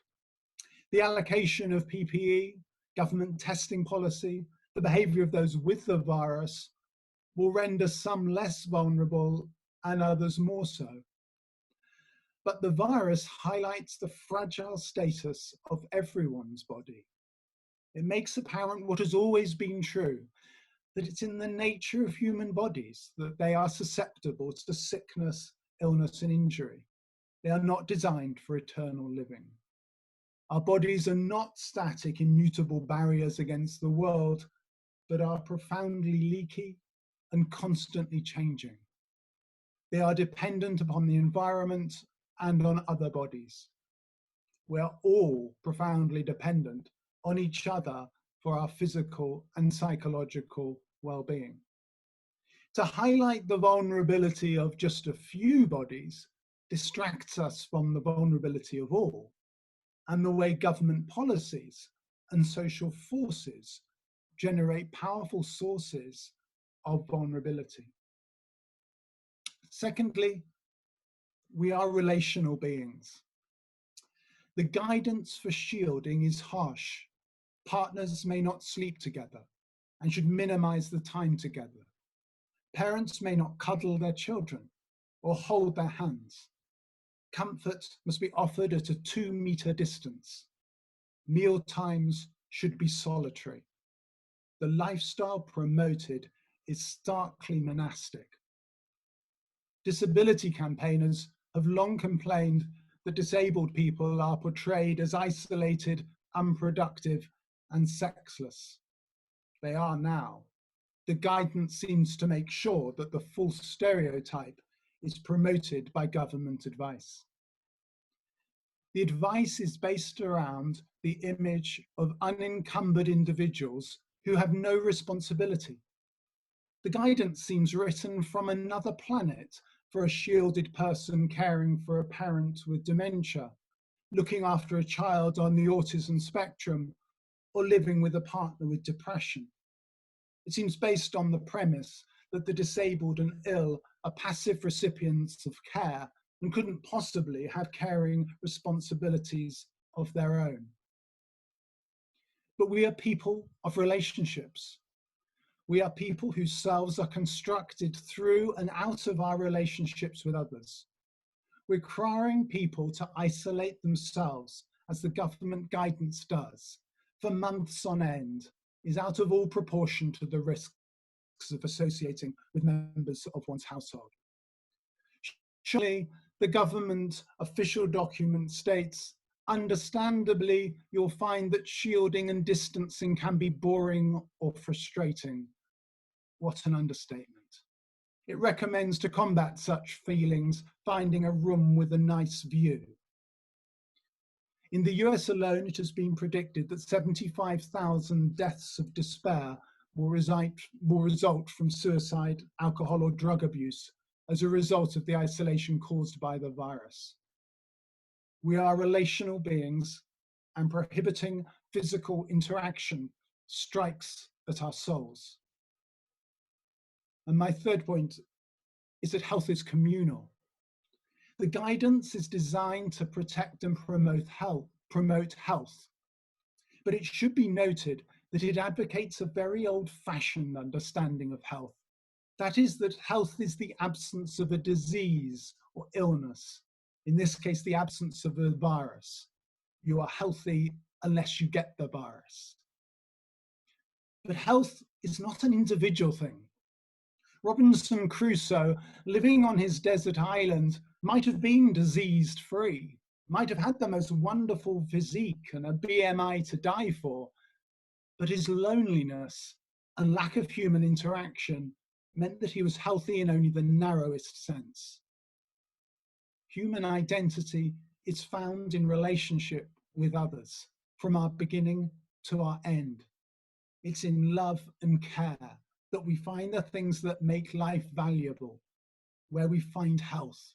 The allocation of PPE, government testing policy, the behavior of those with the virus will render some less vulnerable and others more so. But the virus highlights the fragile status of everyone's body. It makes apparent what has always been true, that it's in the nature of human bodies that they are susceptible to sickness, illness, and injury. They are not designed for eternal living. Our bodies are not static, immutable barriers against the world, but are profoundly leaky and constantly changing. They are dependent upon the environment and on other bodies. We are all profoundly dependent on each other for our physical and psychological well-being. To highlight the vulnerability of just a few bodies distracts us from the vulnerability of all, and the way government policies and social forces generate powerful sources of vulnerability. Secondly, we are relational beings. The guidance for shielding is harsh. Partners may not sleep together and should minimize the time together. Parents may not cuddle their children or hold their hands. Comfort must be offered at a 2-meter distance. Meal times should be solitary. The lifestyle promoted is starkly monastic. Disability campaigners have long complained that disabled people are portrayed as isolated, unproductive, and sexless. They are now. The guidance seems to make sure that the false stereotype is promoted by government advice. The advice is based around the image of unencumbered individuals who have no responsibility. The guidance seems written from another planet for a shielded person caring for a parent with dementia, looking after a child on the autism spectrum, or living with a partner with depression. It seems based on the premise that the disabled and ill are passive recipients of care and couldn't possibly have caring responsibilities of their own. But we are people of relationships. We are people whose selves are constructed through and out of our relationships with others. Requiring people to isolate themselves, as the government guidance does, for months on end is out of all proportion to the risks of associating with members of one's household. Surely, the government official document states, understandably, you'll find that shielding and distancing can be boring or frustrating. What an understatement. It recommends to combat such feelings, finding a room with a nice view. In the US alone, it has been predicted that 75,000 deaths of despair will result from suicide, alcohol, or drug abuse as a result of the isolation caused by the virus. We are relational beings, and prohibiting physical interaction strikes at our souls. And my third point is that health is communal. The guidance is designed to protect and promote health, but it should be noted that it advocates a very old-fashioned understanding of health. That is, that health is the absence of a disease or illness, in this case, the absence of a virus. You are healthy unless you get the virus. But health is not an individual thing. Robinson Crusoe, living on his desert island, might have been disease-free, might have had the most wonderful physique and a BMI to die for, but his loneliness and lack of human interaction meant that he was healthy in only the narrowest sense. Human identity is found in relationship with others, from our beginning to our end. It's in love and care that we find the things that make life valuable, where we find health.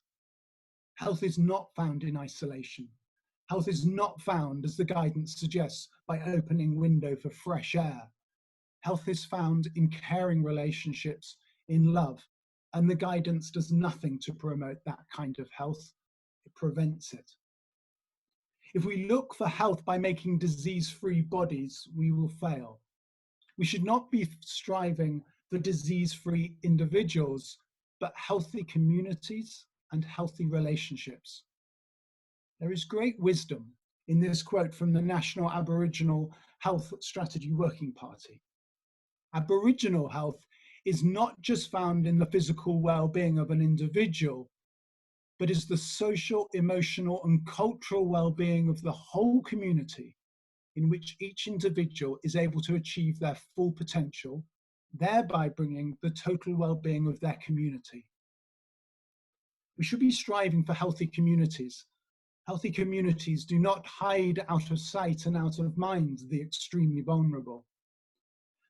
Health is not found in isolation. Health is not found, as the guidance suggests, by opening window for fresh air. Health is found in caring relationships, in love, and the guidance does nothing to promote that kind of health. It prevents it. If we look for health by making disease-free bodies, we will fail. We should not be striving for disease-free individuals, but healthy communities and healthy relationships. There is great wisdom in this quote from the National Aboriginal Health Strategy Working Party. Aboriginal health is not just found in the physical well-being of an individual, but is the social, emotional, and cultural well-being of the whole community, in which each individual is able to achieve their full potential, thereby bringing the total well-being of their community. We should be striving for healthy communities. Healthy communities do not hide out of sight and out of mind the extremely vulnerable.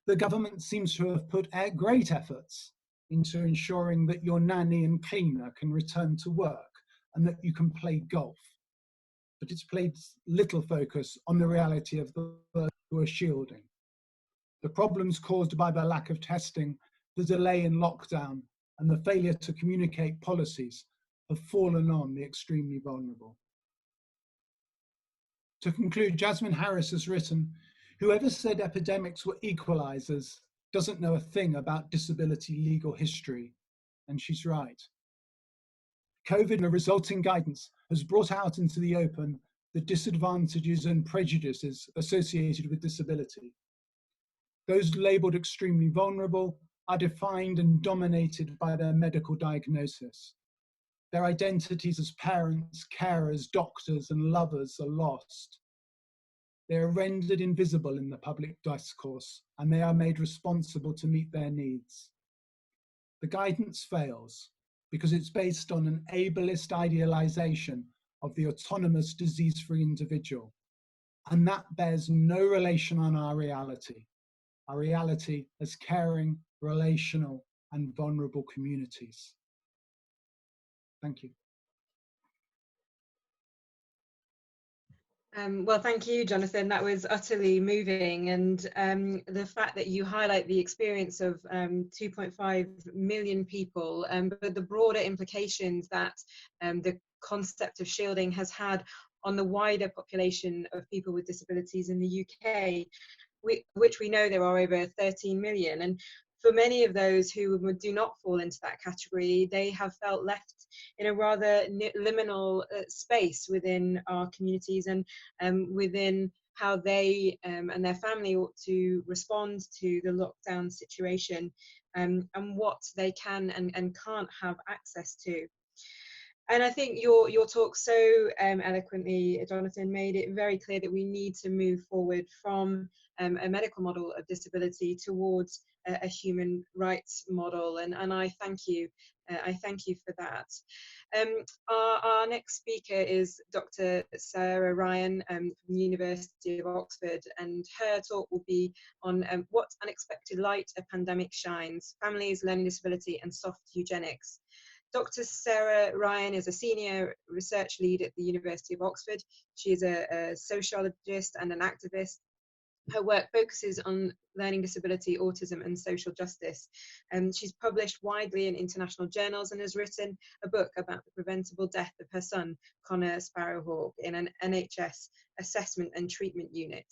The government seems to have put great efforts into ensuring that your nanny and cleaner can return to work and that you can play golf. But it's played little focus on the reality of those who are shielding. The problems caused by the lack of testing, the delay in lockdown, and the failure to communicate policies have fallen on the extremely vulnerable. To conclude, Jasmine Harris has written, "Whoever said epidemics were equalizers doesn't know a thing about disability legal history," and she's right. COVID and the resulting guidance has brought out into the open the disadvantages and prejudices associated with disability. Those labelled extremely vulnerable are defined and dominated by their medical diagnosis. Their identities as parents, carers, doctors, and lovers are lost. They are rendered invisible in the public discourse, and they are made responsible to meet their needs. The guidance fails because it's based on an ableist idealization of the autonomous, disease-free individual, and that bears no relation on our reality as caring, relational, and vulnerable communities. Thank you. Well, thank you, Jonathan. That was utterly moving. And the fact that you highlight the experience of 2.5 million people, but the broader implications that the concept of shielding has had on the wider population of people with disabilities in the UK, which we know there are over 13 million. And for many of those who do not fall into that category, they have felt left in a rather liminal space within our communities and within how they and their family ought to respond to the lockdown situation and what they can and can't have access to. And I think your talk so eloquently, Jonathan, made it very clear that we need to move forward from a medical model of disability towards a human rights model. And I thank you. I thank you for that. Our next speaker is Dr. Sarah Ryan from the University of Oxford, and her talk will be on what unexpected light a pandemic shines, families, learning disability, and soft eugenics. Dr. Sarah Ryan is a senior research lead at the University of Oxford. She is a sociologist and an activist. Her work focuses on learning disability, autism, and social justice. She's published widely in international journals and has written a book about the preventable death of her son, Connor Sparrowhawk, in an NHS assessment and treatment unit.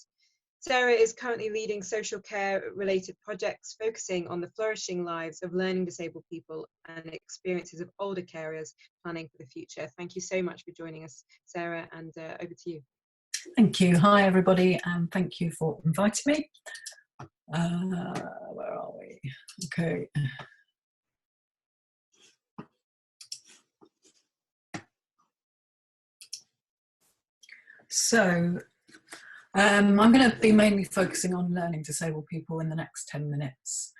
Sarah is currently leading social care related projects focusing on the flourishing lives of learning disabled people and experiences of older carers planning for the future. Thank you so much for joining us, Sarah, and over to you. Thank you. Hi, everybody, and thank you for inviting me. Where are we? Okay. So, I'm going to be mainly focusing on learning disabled people in the next 10 minutes.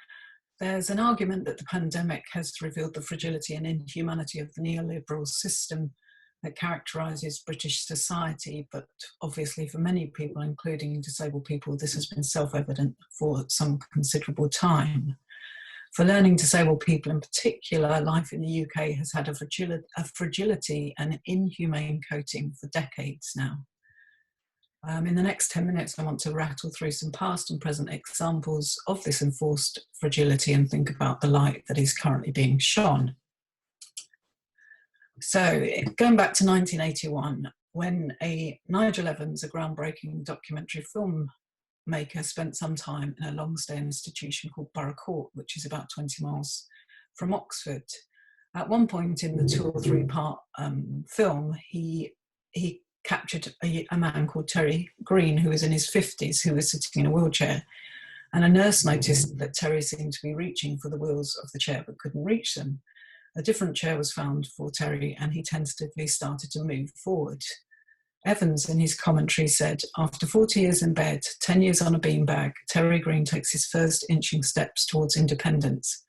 There's an argument that the pandemic has revealed the fragility and inhumanity of the neoliberal system that characterises British society, but obviously for many people, including disabled people, this has been self-evident for some considerable time. For learning disabled people in particular, life in the UK has had a fragility and inhumane coating for decades now. In the next 10 minutes, I want to rattle through some past and present examples of this enforced fragility and think about the light that is currently being shone. So, going back to 1981, when Nigel Evans, a groundbreaking documentary filmmaker, spent some time in a long-stay institution called Borough Court, which is about 20 miles from Oxford. At one point in the 2 or 3 part film, he captured a man called Terry Green, who was in his 50s, who was sitting in a wheelchair. And a nurse noticed that Terry seemed to be reaching for the wheels of the chair but couldn't reach them. A different chair was found for Terry and he tentatively started to move forward. Evans, in his commentary, said, after 40 years in bed, 10 years on a beanbag, Terry Green takes his first inching steps towards independence.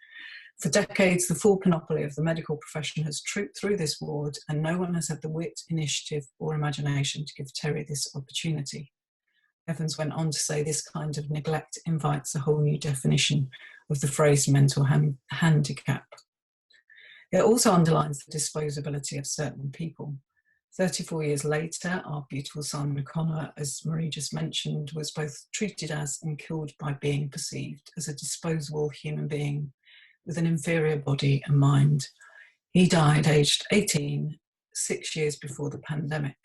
For decades, the full panoply of the medical profession has trooped through this ward and no one has had the wit, initiative or imagination to give Terry this opportunity. Evans went on to say this kind of neglect invites a whole new definition of the phrase mental handicap. It also underlines the disposability of certain people. 34 years later, our beautiful son Connor, as Marie just mentioned, was both treated as and killed by being perceived as a disposable human being with an inferior body and mind. He died aged 18, 6 years before the pandemic.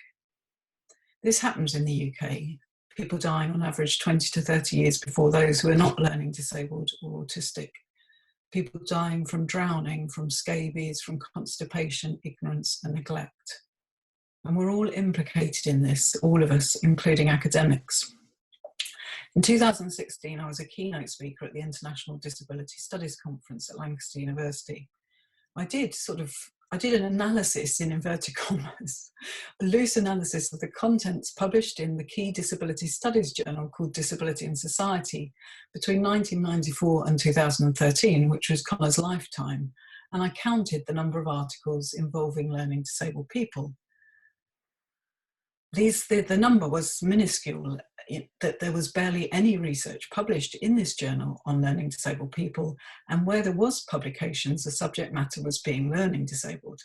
This happens in the UK, people dying on average 20 to 30 years before those who are not learning disabled or autistic. People dying from drowning, from scabies, from constipation, ignorance and neglect. And we're all implicated in this, all of us, including academics. In 2016, I was a keynote speaker at the International Disability Studies Conference at Lancaster University. I I did an analysis, in inverted commas, a loose analysis of the contents published in the key disability studies journal called Disability in Society between 1994 and 2013, which was Connor's lifetime. And I counted the number of articles involving learning disabled people. The number was minuscule, that there was barely any research published in this journal on learning disabled people, and where there was publications, the subject matter was being learning disabled.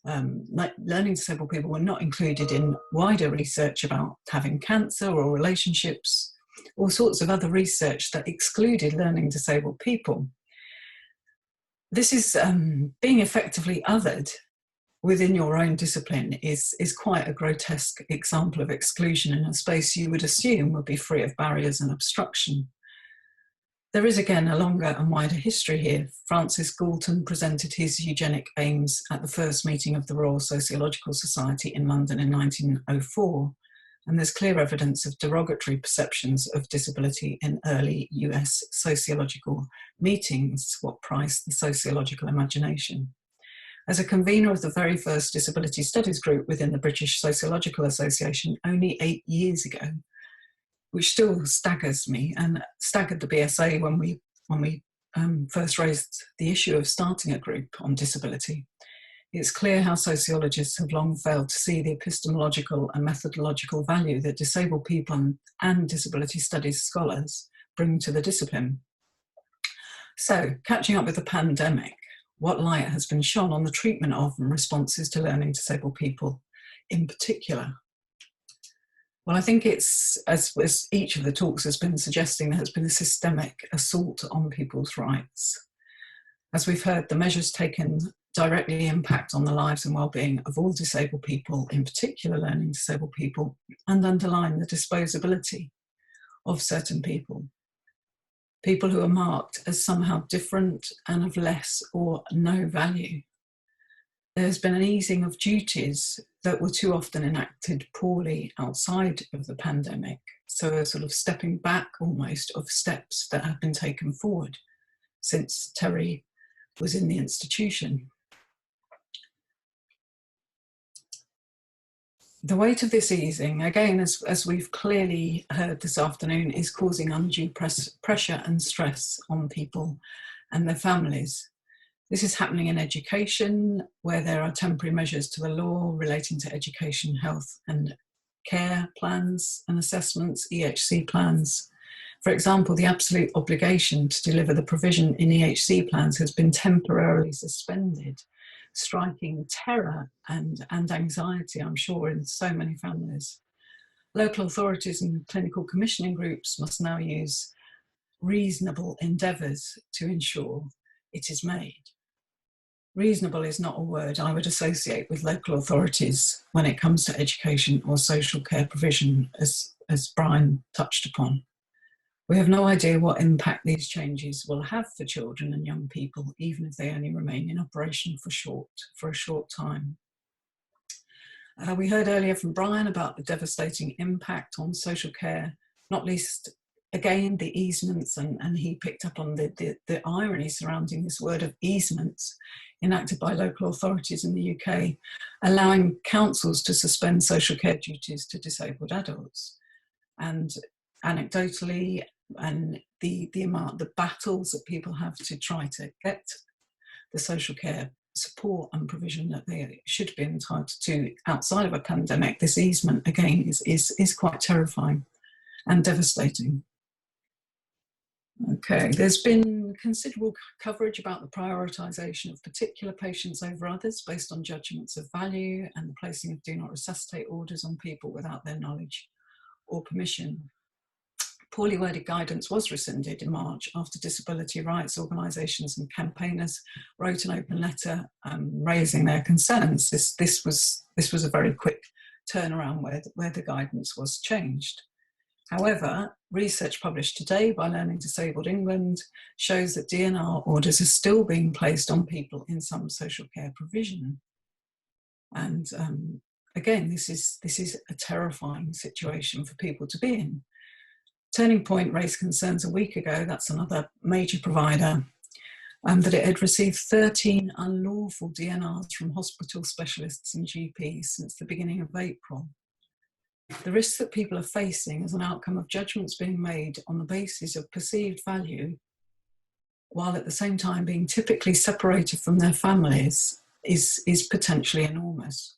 Learning disabled people were not included in wider research about having cancer or relationships, all sorts of other research that excluded learning disabled people. This is being effectively othered within your own discipline is quite a grotesque example of exclusion in a space you would assume would be free of barriers and obstruction. There is again a longer and wider history here. Francis Galton presented his eugenic aims at the first meeting of the Royal Sociological Society in London in 1904, and there's clear evidence of derogatory perceptions of disability in early US sociological meetings, what priced the sociological imagination. As a convener of the very first disability studies group within the British Sociological Association only 8 years ago, which still staggers me and staggered the BSA when we first raised the issue of starting a group on disability, it's clear how sociologists have long failed to see the epistemological and methodological value that disabled people and disability studies scholars bring to the discipline. So, catching up with the pandemic, what light has been shone on the treatment of and responses to learning disabled people in particular? Well, I think it's, as each of the talks has been suggesting, there has been a systemic assault on people's rights. As we've heard, the measures taken directly impact on the lives and well-being of all disabled people, in particular learning disabled people, and underline the disposability of certain people. People who are marked as somehow different and of less or no value. There's been an easing of duties that were too often enacted poorly outside of the pandemic. So a sort of stepping back almost of steps that have been taken forward since Terry was in the institution. The weight of this easing, again, as we've clearly heard this afternoon, is causing undue pressure and stress on people and their families. This is happening in education, where there are temporary measures to the law relating to education, health and care plans and assessments, EHC plans. For example, the absolute obligation to deliver the provision in EHC plans has been temporarily suspended, striking terror and anxiety, I'm sure, in so many families. Local authorities and clinical commissioning groups must now use reasonable endeavours to ensure it is made. Reasonable is not a word I would associate with local authorities when it comes to education or social care provision, as Brian touched upon. We have no idea what impact these changes will have for children and young people, even if they only remain in operation for a short time. We heard earlier from Brian about the devastating impact on social care, not least, again, the easements, and he picked up on the irony surrounding this word of easements enacted by local authorities in the UK, allowing councils to suspend social care duties to disabled adults. And anecdotally, and the battles that people have to try to get the social care support and provision that they should be entitled to outside of a pandemic, this easement again is quite terrifying and devastating. Okay, there's been considerable coverage about the prioritisation of particular patients over others based on judgments of value and the placing of do not resuscitate orders on people without their knowledge or permission. Poorly worded guidance was rescinded in March after disability rights organisations and campaigners wrote an open letter raising their concerns. This was a very quick turnaround where the guidance was changed. However, research published today by Learning Disabled England shows that DNR orders are still being placed on people in some social care provision. And again, this is a terrifying situation for people to be in. Turning Point raised concerns a week ago, that's another major provider, that it had received 13 unlawful DNRs from hospital specialists and GPs since the beginning of April. The risks that people are facing as an outcome of judgments being made on the basis of perceived value, while at the same time being typically separated from their families, is potentially enormous.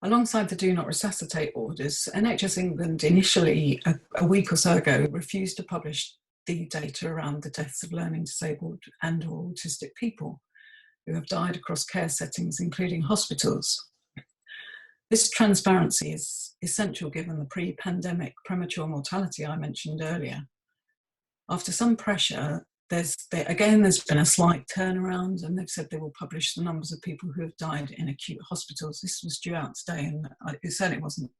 Alongside the Do Not Resuscitate orders, NHS England initially, a week or so ago, refused to publish the data around the deaths of learning disabled and or autistic people who have died across care settings, including hospitals. This transparency is essential given the pre-pandemic premature mortality I mentioned earlier. After some pressure, there's been a slight turnaround, and they've said they will publish the numbers of people who have died in acute hospitals. This was due out today, and it certainly wasn't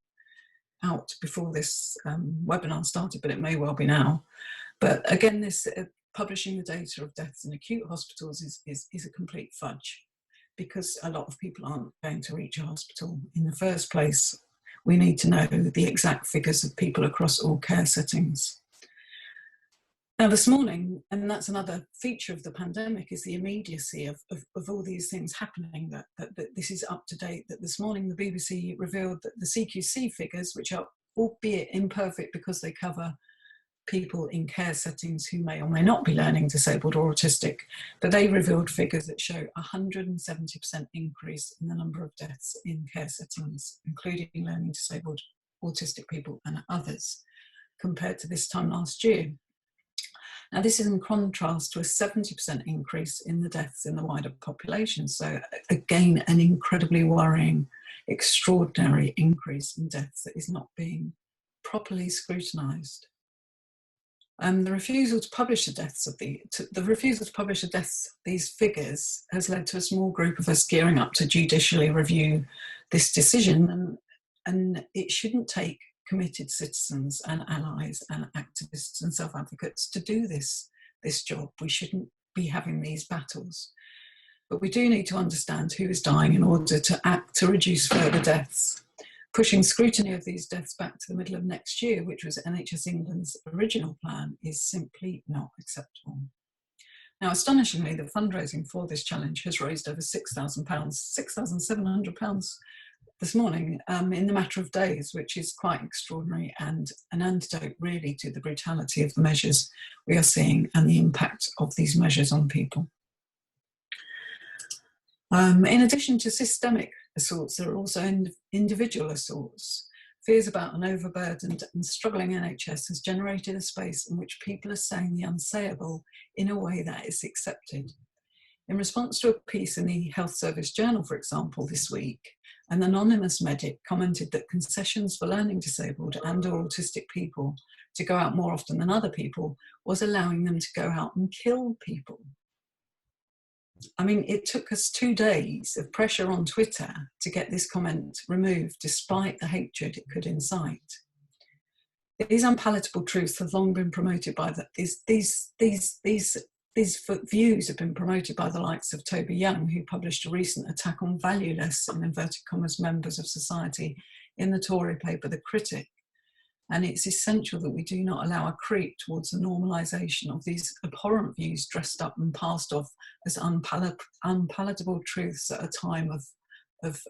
out before this webinar started, but it may well be now. But again, this publishing the data of deaths in acute hospitals is a complete fudge, because a lot of people aren't going to reach a hospital in the first place. We need to know the exact figures of people across all care settings. Now this morning, and that's another feature of the pandemic, is the immediacy of all these things happening, that this is up to date, that this morning the BBC revealed that the CQC figures, which are albeit imperfect because they cover people in care settings who may or may not be learning disabled or autistic, but they revealed figures that show 170% increase in the number of deaths in care settings, including learning disabled, autistic people and others, compared to this time last year. Now, this is in contrast to a 70% increase in the deaths in the wider population. So again, an incredibly worrying, extraordinary increase in deaths that is not being properly scrutinised. The refusal to publish these figures has led to a small group of us gearing up to judicially review this decision, and it shouldn't take committed citizens and allies and activists and self-advocates to do this job. We shouldn't be having these battles. But we do need to understand who is dying in order to act to reduce further deaths. Pushing scrutiny of these deaths back to the middle of next year, which was NHS England's original plan, is simply not acceptable. Now, astonishingly, the fundraising for this challenge has raised over £6,000, £6,700 this morning in the matter of days, which is quite extraordinary and an antidote really to the brutality of the measures we are seeing and the impact of these measures on people. In addition to systemic assaults, there are also individual assaults. Fears about an overburdened and struggling NHS has generated a space in which people are saying the unsayable in a way that is accepted. In response to a piece in the Health Service Journal, for example, this week, an anonymous medic commented that concessions for learning disabled and or autistic people to go out more often than other people was allowing them to go out and kill people. I mean, it took us 2 days of pressure on Twitter to get this comment removed, despite the hatred it could incite. These unpalatable truths have long been promoted by these views have been promoted by the likes of Toby Young, who published a recent attack on valueless, in inverted commas, members of society in the Tory paper The Critic. And it's essential that we do not allow a creep towards the normalisation of these abhorrent views dressed up and passed off as unpalatable truths at a time of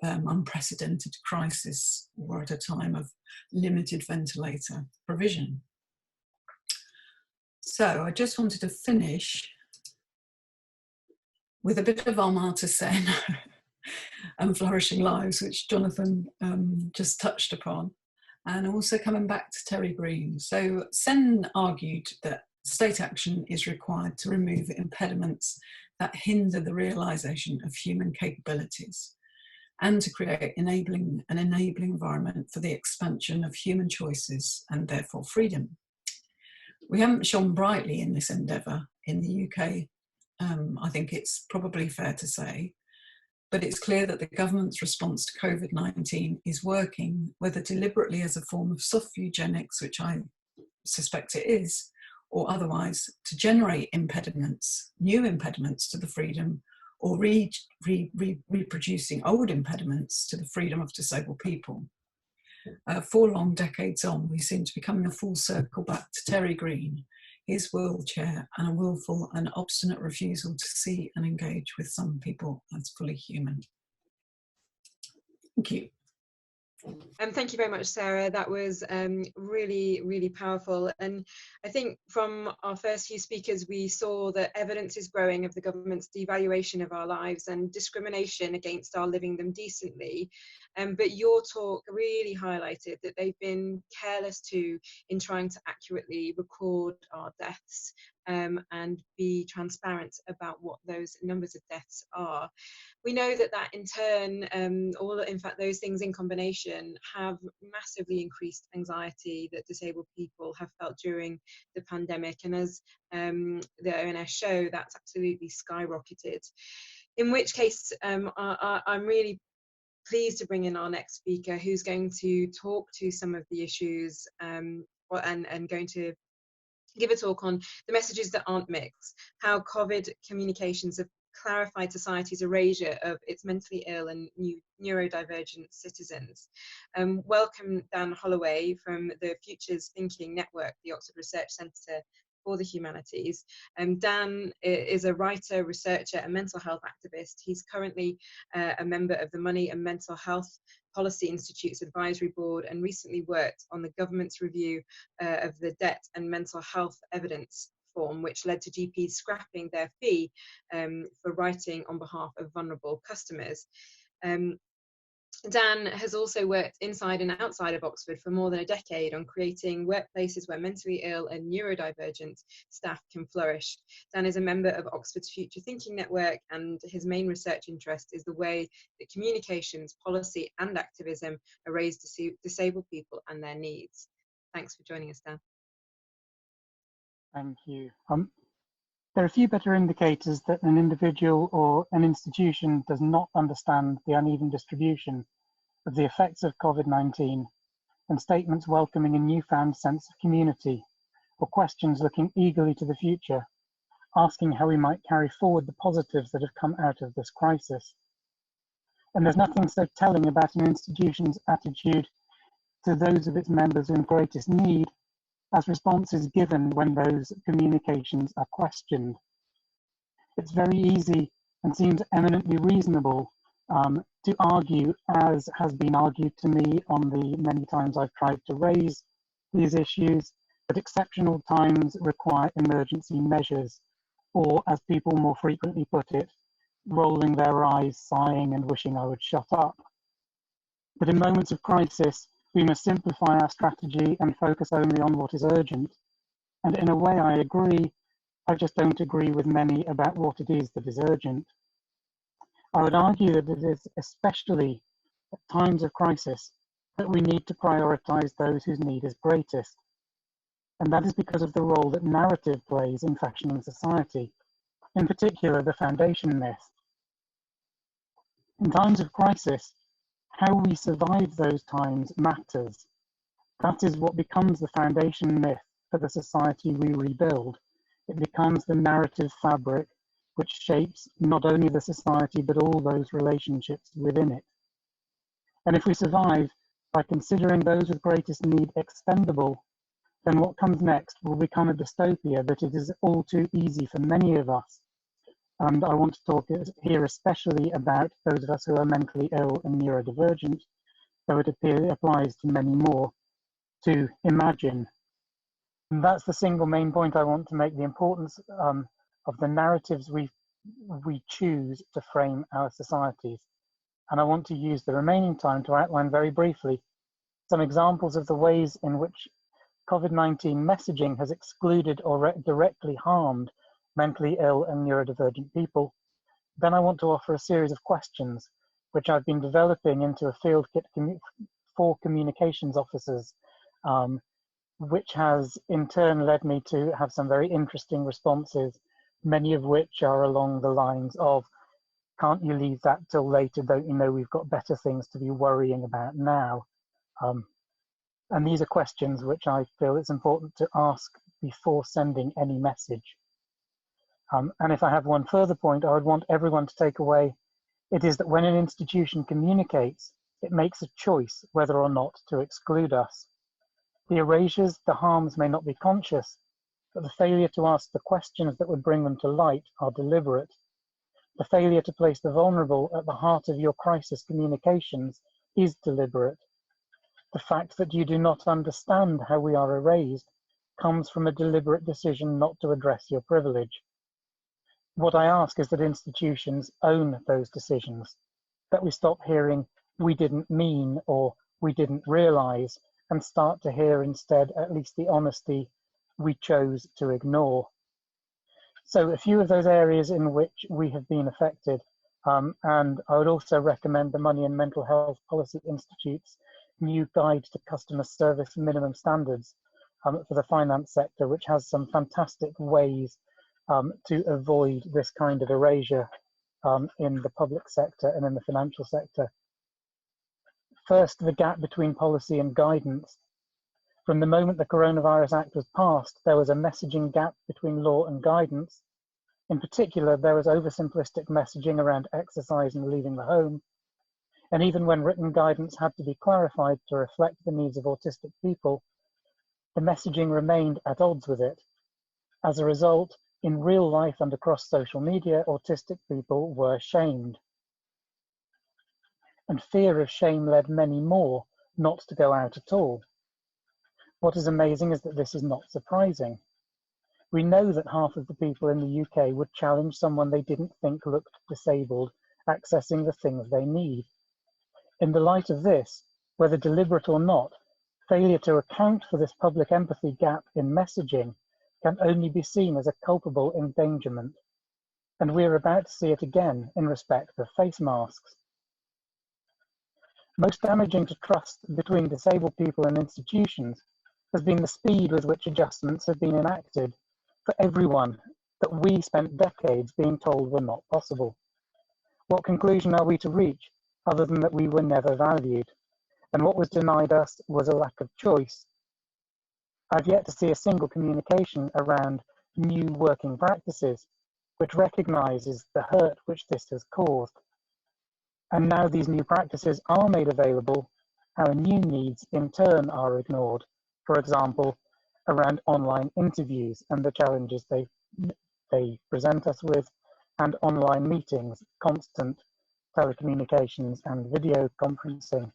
unprecedented crisis, or at a time of limited ventilator provision. So I just wanted to finish with a bit of Amartya Sen and Flourishing Lives, which Jonathan just touched upon, and also coming back to Terry Green. So Sen argued that state action is required to remove impediments that hinder the realisation of human capabilities and to create an enabling environment for the expansion of human choices and therefore freedom. We haven't shone brightly in this endeavour in the UK, I think it's probably fair to say, but it's clear that the government's response to COVID-19 is working, whether deliberately as a form of soft eugenics, which I suspect it is, or otherwise, to generate impediments, new impediments to the freedom, or reproducing old impediments to the freedom of disabled people. 4 long decades on, we seem to be coming a full circle back to Terry Green, his wheelchair, and a willful and obstinate refusal to see and engage with some people as fully human. Thank you. Thank you very much, Sarah. That was really, really powerful. And I think from our first few speakers, we saw that evidence is growing of the government's devaluation of our lives and discrimination against our living them decently. But your talk really highlighted that they've been careless too in trying to accurately record our deaths and be transparent about what those numbers of deaths are. We know that in turn, in fact, those things in combination have massively increased anxiety that disabled people have felt during the pandemic. And as the ONS show, that's absolutely skyrocketed. In which case, I'm really pleased to bring in our next speaker, who's going to talk to some of the issues and going to give a talk on the messages that aren't mixed, how COVID communications have clarified society's erasure of its mentally ill and neurodivergent citizens. Welcome Dan Holloway from the Futures Thinking Network, the Oxford Research Centre for the Humanities. Dan is a writer, researcher and mental health activist. He's currently a member of the Money and Mental Health Policy Institute's advisory board and recently worked on the government's review of the debt and mental health evidence form, which led to GPs scrapping their fee for writing on behalf of vulnerable customers. Dan has also worked inside and outside of Oxford for more than a decade on creating workplaces where mentally ill and neurodivergent staff can flourish. Dan is a member of Oxford's Future Thinking Network, and his main research interest is the way that communications, policy and activism erase disabled people and their needs. Thanks for joining us, Dan. Thank you. There are few better indicators that an individual or an institution does not understand the uneven distribution of the effects of COVID-19 than statements welcoming a newfound sense of community, or questions looking eagerly to the future, asking how we might carry forward the positives that have come out of this crisis. And there's nothing so telling about an institution's attitude to those of its members in greatest need as responses given when those communications are questioned. It's very easy and seems eminently reasonable to argue, as has been argued to me on the many times I've tried to raise these issues, that exceptional times require emergency measures, or as people more frequently put it, rolling their eyes, sighing and wishing I would shut up. But in moments of crisis, we must simplify our strategy and focus only on what is urgent. And in a way, I agree. I just don't agree with many about what it is that is urgent. I would argue that it is especially at times of crisis that we need to prioritize those whose need is greatest. And that is because of the role that narrative plays in fashioning society, in particular the foundation myth. In times of crisis, how we survive those times matters. That is what becomes the foundation myth for the society we rebuild. It becomes the narrative fabric which shapes not only the society but all those relationships within it. And if we survive by considering those with greatest need expendable, then what comes next will become a dystopia that it is all too easy for many of us. And I want to talk here especially about those of us who are mentally ill and neurodivergent, though it applies to many more, to imagine. And that's the single main point I want to make, the importance of the narratives we choose to frame our societies. And I want to use the remaining time to outline very briefly some examples of the ways in which COVID-19 messaging has excluded or directly harmed mentally ill and neurodivergent people. Then I want to offer a series of questions which I've been developing into a field kit for communications officers, which has in turn led me to have some very interesting responses, many of which are along the lines of, can't you leave that till later? Don't you know we've got better things to be worrying about now? And these are questions which I feel it's important to ask before sending any message. And if I have one further point, I would want everyone to take away, it is that when an institution communicates, it makes a choice whether or not to exclude us. The erasures, the harms may not be conscious, but the failure to ask the questions that would bring them to light are deliberate. The failure to place the vulnerable at the heart of your crisis communications is deliberate. The fact that you do not understand how we are erased comes from a deliberate decision not to address your privilege. What I ask is that institutions own those decisions, that we stop hearing "we didn't mean" or "we didn't realise" and start to hear instead at least the honesty "we chose to ignore." So a few of those areas in which we have been affected, and I would also recommend the Money and Mental Health Policy Institute's new guide to customer service minimum standards for the finance sector, which has some fantastic ways to avoid this kind of erasure in the public sector and in the financial sector. First, the gap between policy and guidance. From the moment the Coronavirus Act was passed, there was a messaging gap between law and guidance. In particular, there was oversimplistic messaging around exercise and leaving the home. And even when written guidance had to be clarified to reflect the needs of autistic people, the messaging remained at odds with it. As a result, in real life and across social media, autistic people were shamed. And fear of shame led many more not to go out at all. What is amazing is that this is not surprising. We know that half of the people in the UK would challenge someone they didn't think looked disabled accessing the things they need. In the light of this, whether deliberate or not, failure to account for this public empathy gap in messaging can only be seen as a culpable endangerment. And we're about to see it again in respect of face masks. Most damaging to trust between disabled people and institutions has been the speed with which adjustments have been enacted for everyone that we spent decades being told were not possible. What conclusion are we to reach other than that we were never valued, and what was denied us was a lack of choice? I've yet to see a single communication around new working practices which recognises the hurt which this has caused. And now these new practices are made available, our new needs in turn are ignored. For example, around online interviews and the challenges they present us with, and online meetings, constant telecommunications and video conferencing.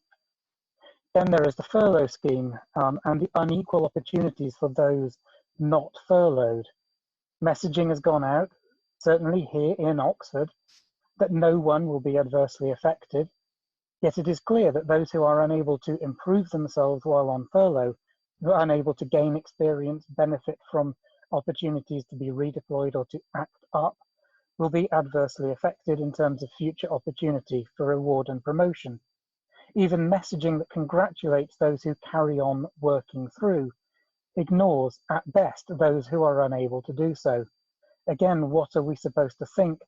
Then there is the furlough scheme and the unequal opportunities for those not furloughed. Messaging has gone out, certainly here in Oxford, that no one will be adversely affected, yet it is clear that those who are unable to improve themselves while on furlough, who are unable to gain experience, benefit from opportunities to be redeployed or to act up, will be adversely affected in terms of future opportunity for reward and promotion. Even messaging that congratulates those who carry on working through ignores, at best, those who are unable to do so. Again, what are we supposed to think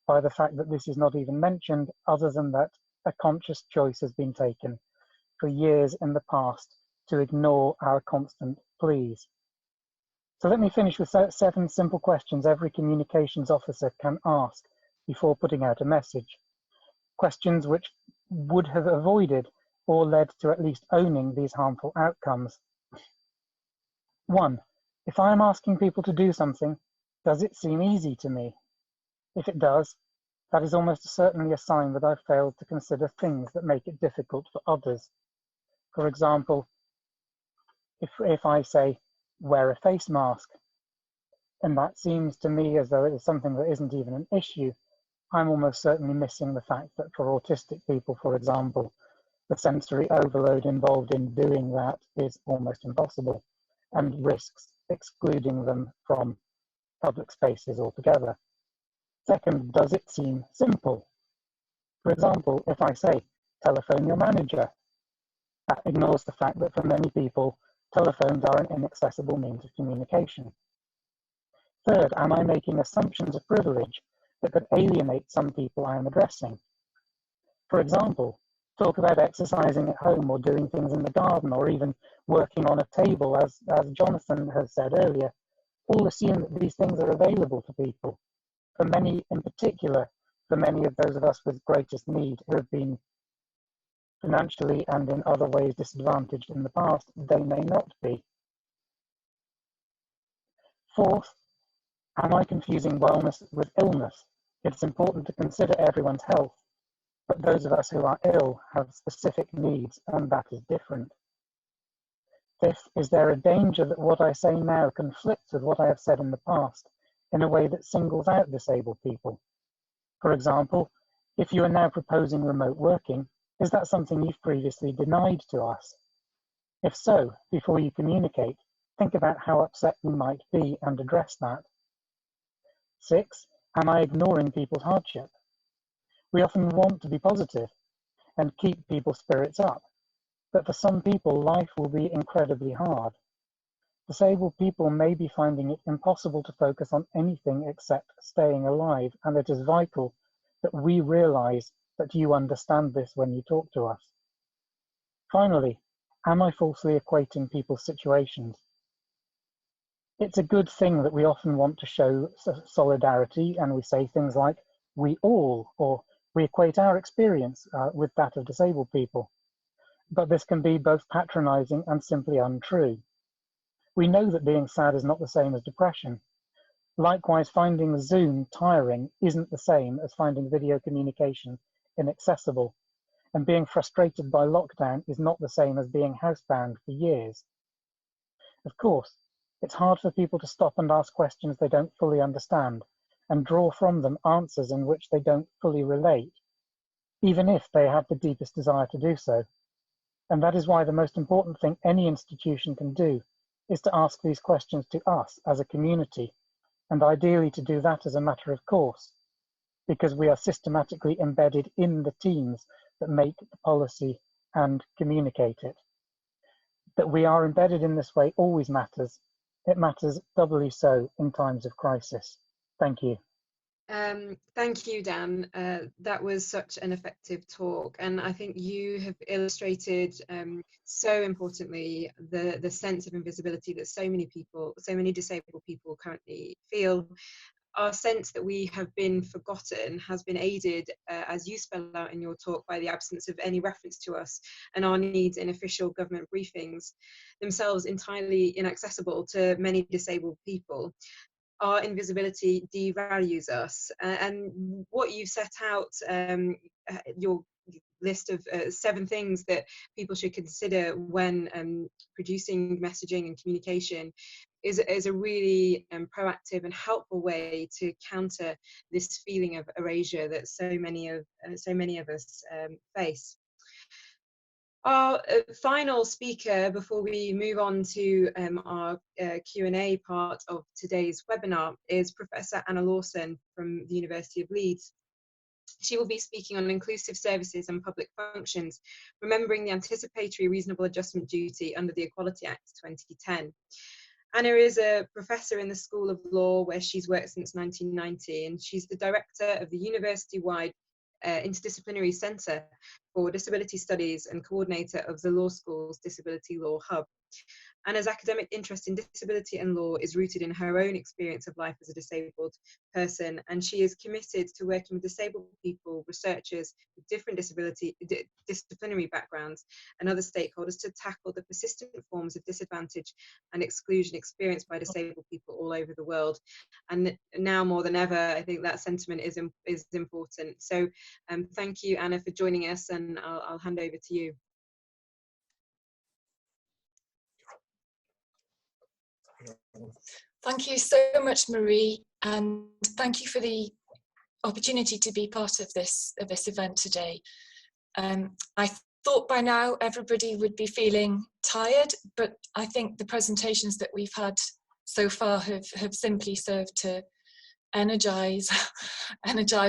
by the fact that this is not even mentioned, other than that a conscious choice has been taken for years in the past to ignore our constant pleas? So let me finish with 7 simple questions every communications officer can ask before putting out a message. Questions which would have avoided or led to at least owning these harmful outcomes. 1. If I am asking people to do something, does it seem easy to me? If it does, that is almost certainly a sign that I've failed to consider things that make it difficult for others. For example, if I say, wear a face mask, and that seems to me as though it is something that isn't even an issue, I'm almost certainly missing the fact that for autistic people, for example, the sensory overload involved in doing that is almost impossible and risks excluding them from public spaces altogether. Second, does it seem simple? For example, if I say, telephone your manager, that ignores the fact that for many people, telephones are an inaccessible means of communication. Third, am I making assumptions of privilege that could alienate some people I am addressing? For example, talk about exercising at home or doing things in the garden or even working on a table, as Jonathan has said earlier. All assume that these things are available to people. For many, in particular, for many of those of us with greatest need who have been financially and in other ways disadvantaged in the past, they may not be. Fourth, am I confusing wellness with illness? It's important to consider everyone's health, but those of us who are ill have specific needs, and that is different. Fifth, is there a danger that what I say now conflicts with what I have said in the past in a way that singles out disabled people? For example, if you are now proposing remote working, is that something you've previously denied to us? If so, before you communicate, think about how upset you might be and address that. 6, am I ignoring people's hardship? We often want to be positive and keep people's spirits up, but for some people, life will be incredibly hard. Disabled people may be finding it impossible to focus on anything except staying alive, and it is vital that we realize that you understand this when you talk to us. Finally, am I falsely equating people's situations? It's a good thing that we often want to show solidarity, and we say things like, we all, or we equate our experience with that of disabled people. But this can be both patronizing and simply untrue. We know that being sad is not the same as depression. Likewise, finding Zoom tiring isn't the same as finding video communication inaccessible. And being frustrated by lockdown is not the same as being housebound for years. Of course, it's hard for people to stop and ask questions they don't fully understand and draw from them answers in which they don't fully relate, even if they have the deepest desire to do so. And that is why the most important thing any institution can do is to ask these questions to us as a community, and ideally to do that as a matter of course, because we are systematically embedded in the teams that make the policy and communicate it. That we are embedded in this way always matters. It matters doubly so in times of crisis. Thank you. Thank you, Dan. That was such an effective talk, and I think you have illustrated so importantly the sense of invisibility that so many disabled people currently feel. Our sense that we have been forgotten has been aided, as you spell out in your talk, by the absence of any reference to us and our needs in official government briefings, themselves entirely inaccessible to many disabled people. Our invisibility devalues us, and what you set out, your list of 7 things that people should consider when producing messaging and communication is a really proactive and helpful way to counter this feeling of erasure that so many of us face. Our final speaker, before we move on to our Q&A part of today's webinar, is Professor Anna Lawson from the University of Leeds. She will be speaking on inclusive services and public functions, remembering the anticipatory reasonable adjustment duty under the Equality Act 2010. Anna is a professor in the School of Law, where she's worked since 1990, and she's the director of the university-wide Interdisciplinary Centre for Disability Studies and coordinator of the Law School's Disability Law Hub. Anna's academic interest in disability and law is rooted in her own experience of life as a disabled person, and she is committed to working with disabled people, researchers with different disciplinary backgrounds, and other stakeholders to tackle the persistent forms of disadvantage and exclusion experienced by disabled people all over the world. And now more than ever, I think that sentiment is important. So thank you, Anna, for joining us, and I'll hand over to you. Thank you so much, Marie, and thank you for the opportunity to be part of this event today. I thought by now everybody would be feeling tired, but I think the presentations that we've had so far have simply served to energize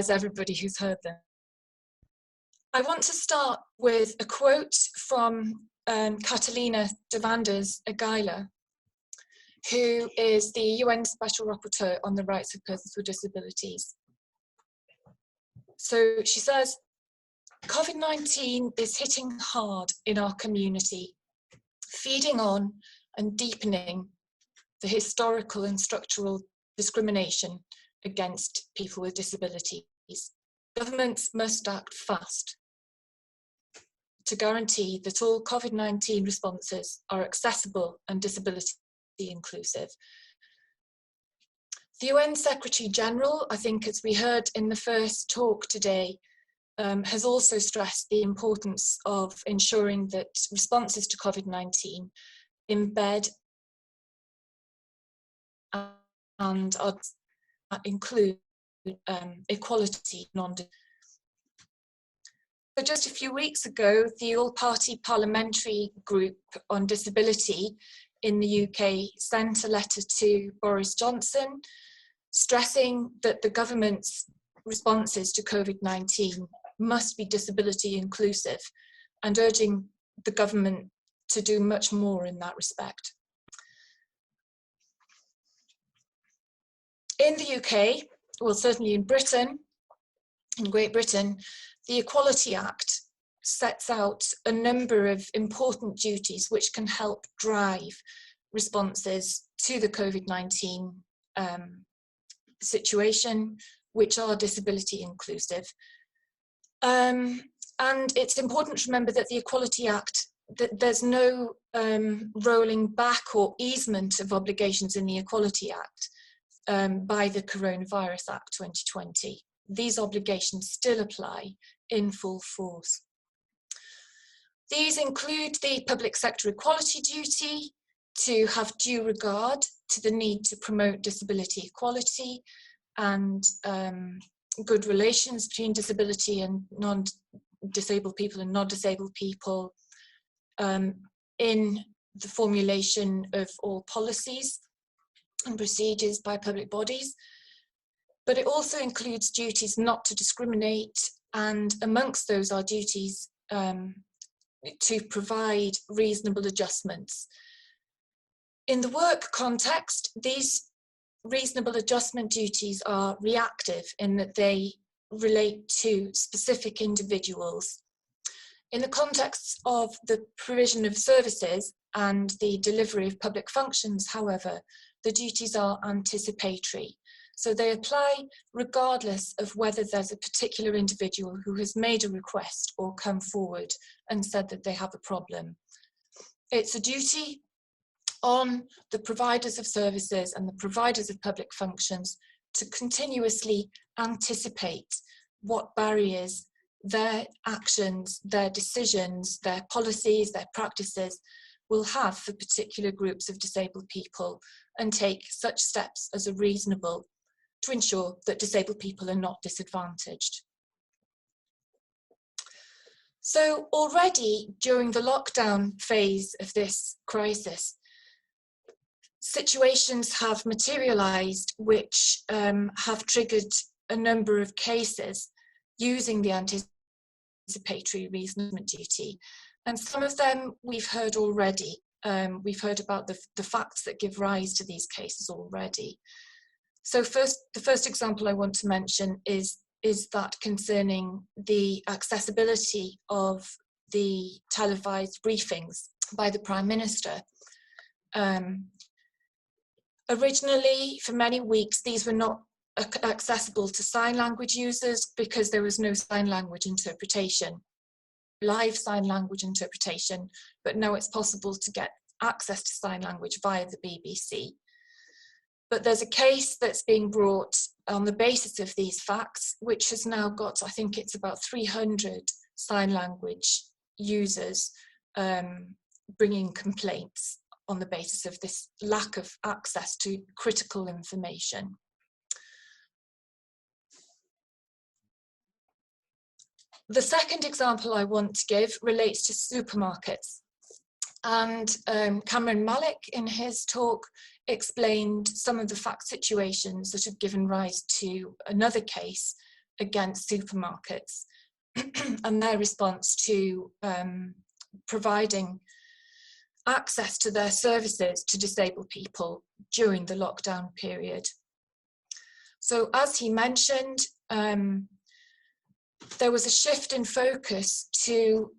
everybody who's heard them. I want to start with a quote from Catalina de Vanders Aguilar, who is the UN Special Rapporteur on the Rights of Persons with Disabilities. So she says, COVID-19 is hitting hard in our community, feeding on and deepening the historical and structural discrimination against people with disabilities. Governments must act fast to guarantee that all COVID-19 responses are accessible and disability inclusive. The UN Secretary General, I think as we heard in the first talk today, has also stressed the importance of ensuring that responses to COVID-19 embed and include equality, So just a few weeks ago, the All-Party Parliamentary Group on Disability in the UK sent a letter to Boris Johnson stressing that the government's responses to COVID-19 must be disability inclusive and urging the government to do much more in that respect. In the UK, well, certainly in Britain, in Great Britain, the Equality Act sets out a number of important duties which can help drive responses to the COVID-19 situation, which are disability inclusive. And it's important to remember that the Equality Act, that there's no rolling back or easement of obligations in the Equality Act by the Coronavirus Act 2020. These obligations still apply in full force. These include the public sector equality duty to have due regard to the need to promote disability equality and good relations between disability and non-disabled people and non-disabled people in the formulation of all policies and procedures by public bodies. But it also includes duties not to discriminate, and amongst those are duties to provide reasonable adjustments. In the work context, these reasonable adjustment duties are reactive in that they relate to specific individuals. In the context of the provision of services and the delivery of public functions, however, the duties are anticipatory. So they apply regardless of whether there's a particular individual who has made a request or come forward and said that they have a problem. It's a duty on the providers of services and the providers of public functions to continuously anticipate what barriers their actions, their decisions, their policies, their practices will have for particular groups of disabled people, and take such steps as are reasonable to ensure that disabled people are not disadvantaged. So already during the lockdown phase of this crisis, situations have materialized which have triggered a number of cases using the anticipatory reasonment duty. And some of them we've heard already. We've heard about the facts that give rise to these cases already. So the first example I want to mention is that concerning the accessibility of the televised briefings by the Prime Minister. Originally, for many weeks, these were not accessible to sign language users because there was no sign language interpretation, live sign language interpretation, but now it's possible to get access to sign language via the BBC. But there's a case that's being brought on the basis of these facts, which has now got, I think it's about 300 sign language users bringing complaints on the basis of this lack of access to critical information. The second example I want to give relates to supermarkets. And Cameron Malik, in his talk, explained some of the fact situations that have given rise to another case against supermarkets and their response to providing access to their services to disabled people during the lockdown period. So as he mentioned, there was a shift in focus to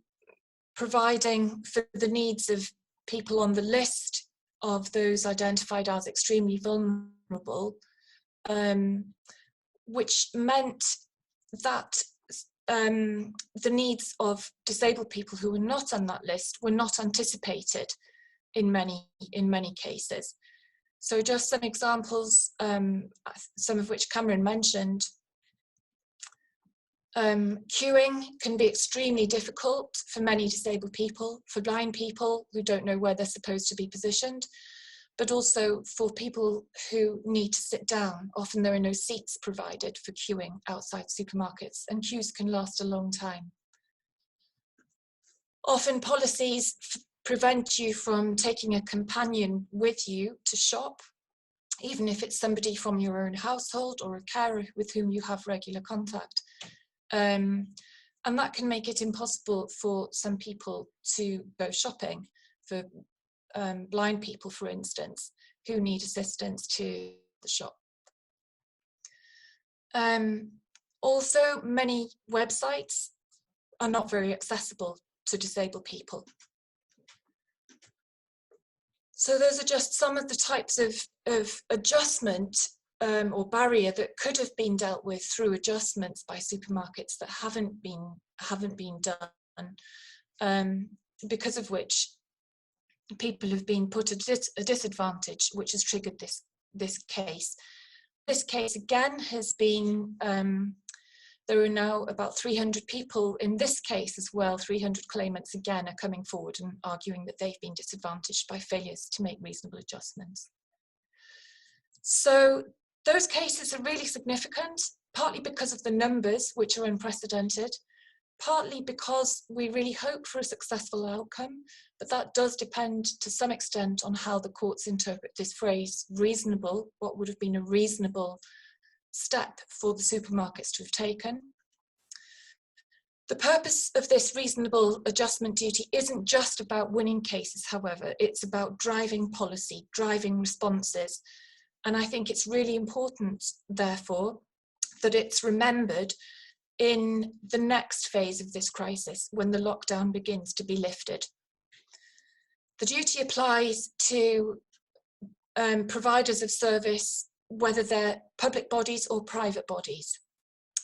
providing for the needs of people on the list of those identified as extremely vulnerable, which meant that the needs of disabled people who were not on that list were not anticipated in many cases. So just some examples, some of which Cameron mentioned. Queuing can be extremely difficult for many disabled people, for blind people who don't know where they're supposed to be positioned, but also for people who need to sit down. Often there are no seats provided for queuing outside supermarkets, and queues can last a long time. Often policies prevent you from taking a companion with you to shop, even if it's somebody from your own household or a carer with whom you have regular contact. And that can make it impossible for some people to go shopping, for blind people, for instance, who need assistance to the shop. Also, many websites are not very accessible to disabled people. So those are just some of the types of adjustment or barrier that could have been dealt with through adjustments by supermarkets that haven't been done, because of which people have been put at a disadvantage, which has triggered this case. This case again has been, there are now about 300 people in this case as well. 300 claimants again are coming forward and arguing that they've been disadvantaged by failures to make reasonable adjustments. So those cases are really significant, partly because of the numbers, which are unprecedented, partly because we really hope for a successful outcome, but that does depend to some extent on how the courts interpret this phrase, reasonable, what would have been a reasonable step for the supermarkets to have taken. The purpose of this reasonable adjustment duty isn't just about winning cases, however, it's about driving policy, driving responses. And I think it's really important, therefore, that it's remembered in the next phase of this crisis, when the lockdown begins to be lifted. The duty applies to providers of service, whether they're public bodies or private bodies.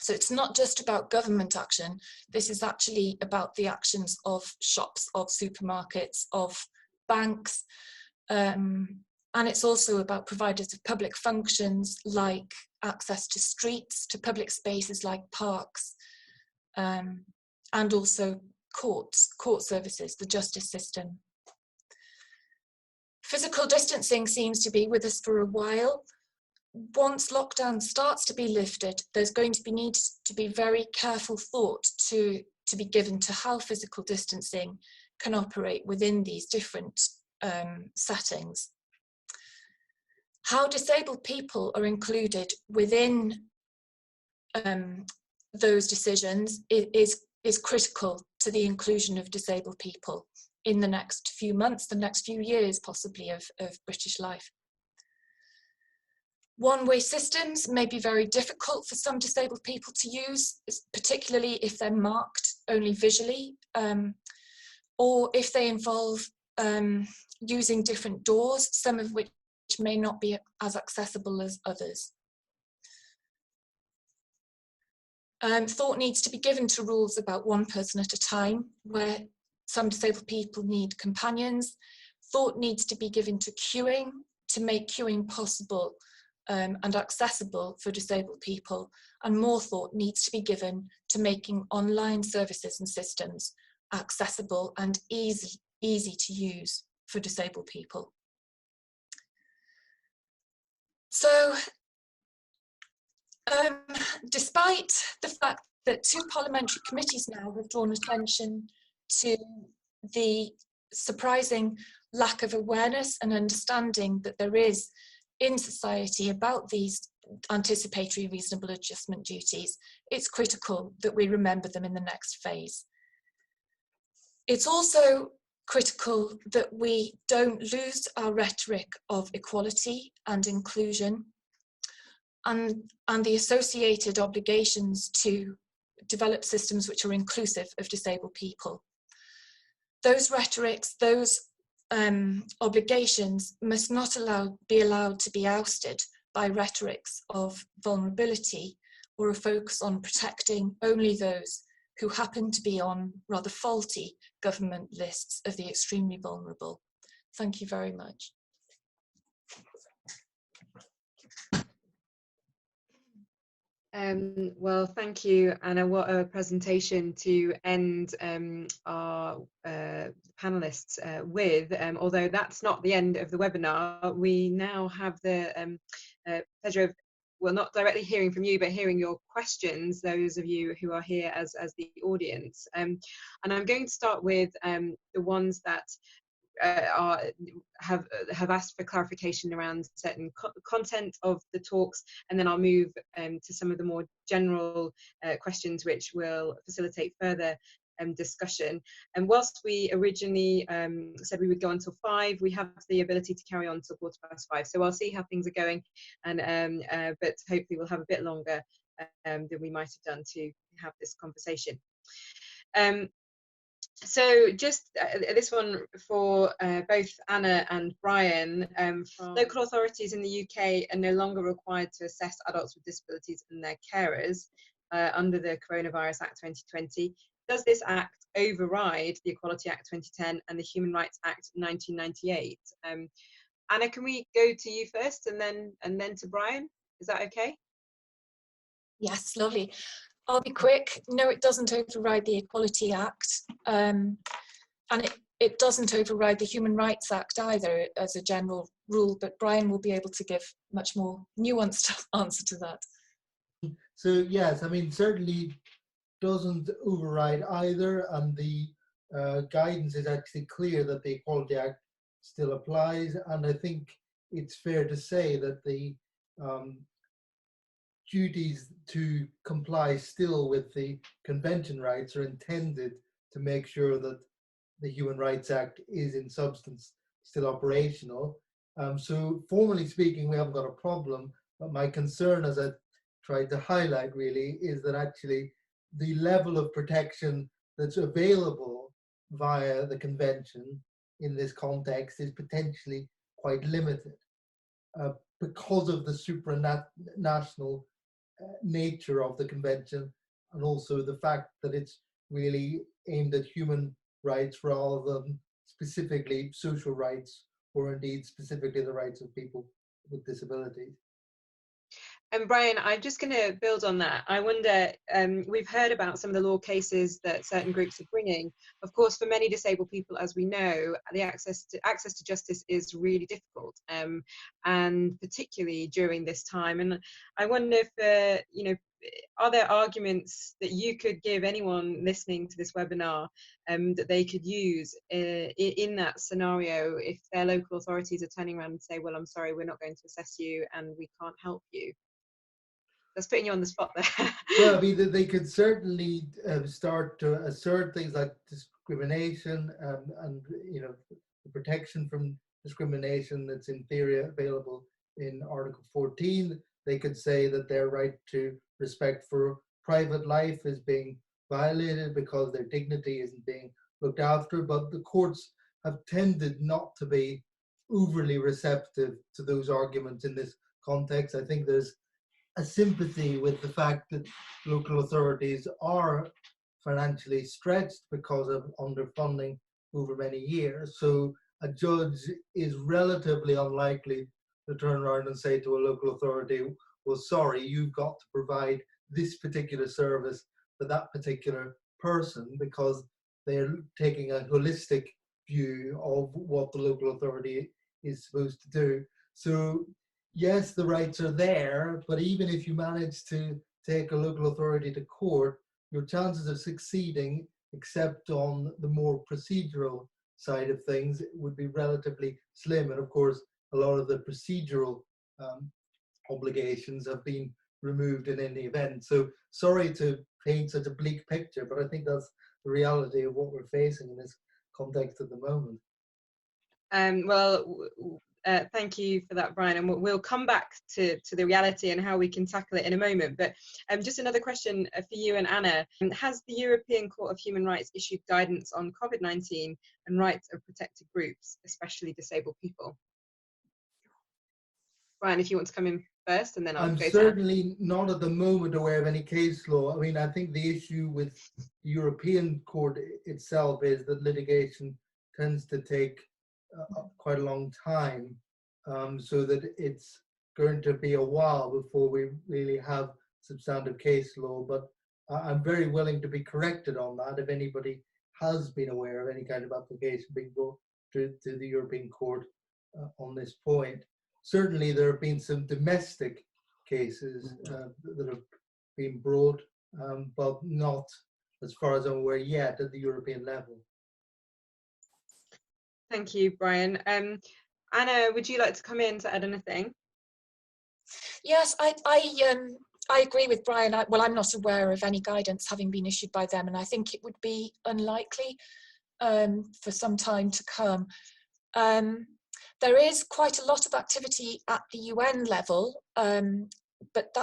So it's not just about government action, this is actually about the actions of shops, of supermarkets, of banks, and it's also about providers of public functions like access to streets, to public spaces like parks, and also court services, the justice system. Physical distancing seems to be with us for a while. Once lockdown starts to be lifted, there's going to need to be very careful thought to be given to how physical distancing can operate within these different settings. How disabled people are included within those decisions is critical to the inclusion of disabled people in the next few months, the next few years possibly of British life. One-way systems may be very difficult for some disabled people to use, particularly if they're marked only visually, or if they involve using different doors, some of which may not be as accessible as others. Thought needs to be given to rules about one person at a time, where some disabled people need companions. Thought needs to be given to queuing, to make queuing possible and accessible for disabled people, and more thought needs to be given to making online services and systems accessible and easy to use for disabled people. So, despite the fact that 2 parliamentary committees now have drawn attention to the surprising lack of awareness and understanding that there is in society about these anticipatory reasonable adjustment duties, it's critical that we remember them in the next phase. It's also critical that we don't lose our rhetoric of equality and inclusion and the associated obligations to develop systems which are inclusive of disabled people. Those rhetorics, those obligations must not be allowed to be ousted by rhetorics of vulnerability or a focus on protecting only those who happen to be on rather faulty government lists of the extremely vulnerable. Thank you very much. Well, thank you, Anna. What a presentation to end our panelists with. Although that's not the end of the webinar, we now have the pleasure of, well, not directly hearing from you, but hearing your questions, those of you who are here as the audience. And I'm going to start with the ones that have asked for clarification around certain content of the talks, and then I'll move to some of the more general questions which will facilitate further discussion. And whilst we originally said we would go until 5, we have the ability to carry on till 5:15. So I'll see how things are going, and but hopefully we'll have a bit longer than we might have done to have this conversation. So just this one for both Anna and Brian. Local authorities in the UK are no longer required to assess adults with disabilities and their carers under the Coronavirus Act 2020. Does this act override the Equality Act 2010 and the Human Rights Act 1998? Anna, can we go to you first and then to Brian? Is that okay? Yes, lovely. I'll be quick. No, it doesn't override the Equality Act, and it doesn't override the Human Rights Act either as a general rule, but Brian will be able to give much more nuanced answer to that. So yes, I mean, certainly doesn't override either, and the guidance is actually clear that the Equality Act still applies, and I think it's fair to say that the duties to comply still with the convention rights are intended to make sure that the Human Rights Act is in substance still operational. So formally speaking, we haven't got a problem, but my concern, as I tried to highlight really, is that actually the level of protection that's available via the convention in this context is potentially quite limited because of the supranational nature of the convention, and also the fact that it's really aimed at human rights rather than specifically social rights, or indeed specifically the rights of people with disabilities. And Brian, I'm just going to build on that. I wonder, we've heard about some of the law cases that certain groups are bringing. Of course, for many disabled people, as we know, the access to justice is really difficult, and particularly during this time. And I wonder if, you know, are there arguments that you could give anyone listening to this webinar that they could use in that scenario if their local authorities are turning around and say, well, I'm sorry, we're not going to assess you and we can't help you? That's putting you on the spot there. Well, I mean, they could certainly start to assert things like discrimination and, you know, the protection from discrimination that's in theory available in Article 14. They could say that their right to respect for private life is being violated because their dignity isn't being looked after. But the courts have tended not to be overly receptive to those arguments in this context. I think there's a sympathy with the fact that local authorities are financially stretched because of underfunding over many years. So a judge is relatively unlikely to turn around and say to a local authority, well, sorry, you've got to provide this particular service for that particular person, because they're taking a holistic view of what the local authority is supposed to do. So yes, the rights are there, but even if you manage to take a local authority to court, your chances of succeeding, except on the more procedural side of things, would be relatively slim. And of course, a lot of the procedural obligations have been removed in any event. So sorry to paint such a bleak picture, but I think that's the reality of what we're facing in this context at the moment. Thank you for that, Brian, and we'll come back to the reality and how we can tackle it in a moment. But just another question for you and Anna. Has the European Court of Human Rights issued guidance on COVID-19 and rights of protected groups, especially disabled people? Brian, if you want to come in first, and then I'll go to certainly not at the moment aware of any case law. I mean, I think the issue with the European Court itself is that litigation tends to take quite a long time, so that it's going to be a while before we really have substantive case law, but I'm very willing to be corrected on that if anybody has been aware of any kind of application being brought to the European Court on this point. Certainly there have been some domestic cases that have been brought, but not, as far as I'm aware, yet at the European level. Thank you, Brian. Anna, would you like to come in to add anything? Yes, I agree with Brian. Well, I'm not aware of any guidance having been issued by them, and I think it would be unlikely for some time to come. There is quite a lot of activity at the UN level, but